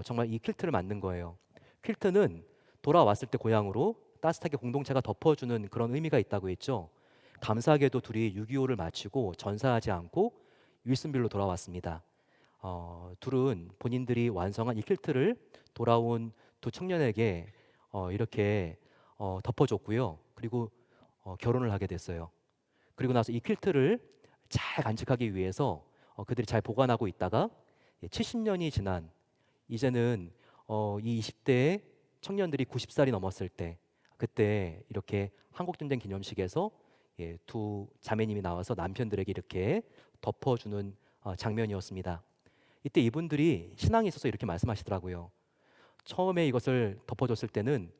정말 이 퀼트를 만든 거예요. 퀼트는 돌아왔을 때 고향으로 따뜻하게 공동체가 덮어주는 그런 의미가 있다고 했죠. 감사하게도 둘이 6.25를 마치고 전사하지 않고 윌슨빌로 돌아왔습니다. 둘은 본인들이 완성한 이 퀼트를 돌아온 두 청년에게 이렇게 덮어줬고요. 그리고 결혼을 하게 됐어요. 그리고 나서 이 퀼트를 잘 간직하기 위해서 그들이 잘 보관하고 있다가 70년이 지난 이제는 이 20대 청년들이 90살이 넘었을 때 그때 이렇게 한국전쟁 기념식에서 두 자매님이 나와서 남편들에게 이렇게 덮어주는 장면이었습니다. 이때 이분들이 신앙에 있어서 이렇게 말씀하시더라고요. 처음에 이것을 덮어줬을 때는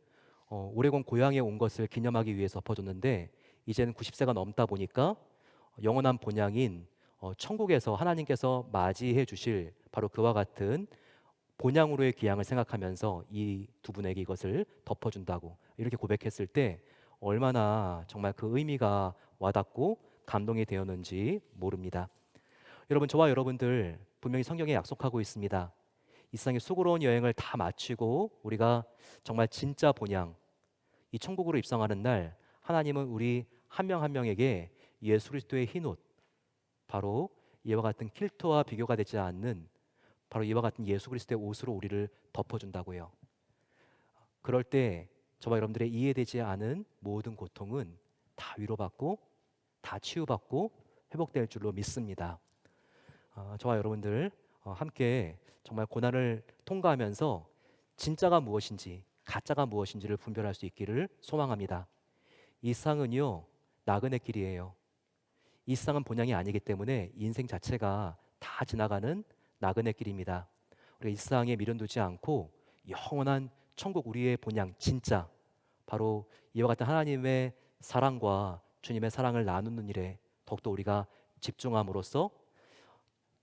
오레곤 고향에 온 것을 기념하기 위해서 덮어줬는데 이제는 90세가 넘다 보니까 영원한 본향인 천국에서 하나님께서 맞이해 주실 바로 그와 같은 본향으로의 귀향을 생각하면서 이 두 분에게 이것을 덮어준다고 이렇게 고백했을 때 얼마나 정말 그 의미가 와닿고 감동이 되었는지 모릅니다. 여러분, 저와 여러분들 분명히 성경에 약속하고 있습니다. 이 세상의 수고로운 여행을 다 마치고 우리가 정말 진짜 본향 이 천국으로 입성하는 날 하나님은 우리 한 명 한 명에게 예수 그리스도의 흰옷 바로 이와 같은 킬트와 비교가 되지 않는 바로 이와 같은 예수 그리스도의 옷으로 우리를 덮어준다고요. 그럴 때 저와 여러분들의 이해되지 않은 모든 고통은 다 위로받고 다 치유받고 회복될 줄로 믿습니다. 저와 여러분들 함께 정말 고난을 통과하면서 진짜가 무엇인지 가짜가 무엇인지를 분별할 수 있기를 소망합니다. 이 세상은요 나그네 길이에요. 이 세상은 본향이 아니기 때문에 인생 자체가 다 지나가는 나그네 길입니다. 우리가 이 세상에 미련 두지 않고 영원한 천국 우리의 본향 진짜 바로 이와 같은 하나님의 사랑과 주님의 사랑을 나누는 일에 더욱더 우리가 집중함으로써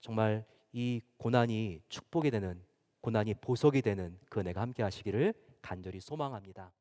정말 이 고난이 축복이 되는 고난이 보석이 되는 그 은혜가 함께 하시기를 간절히 소망합니다.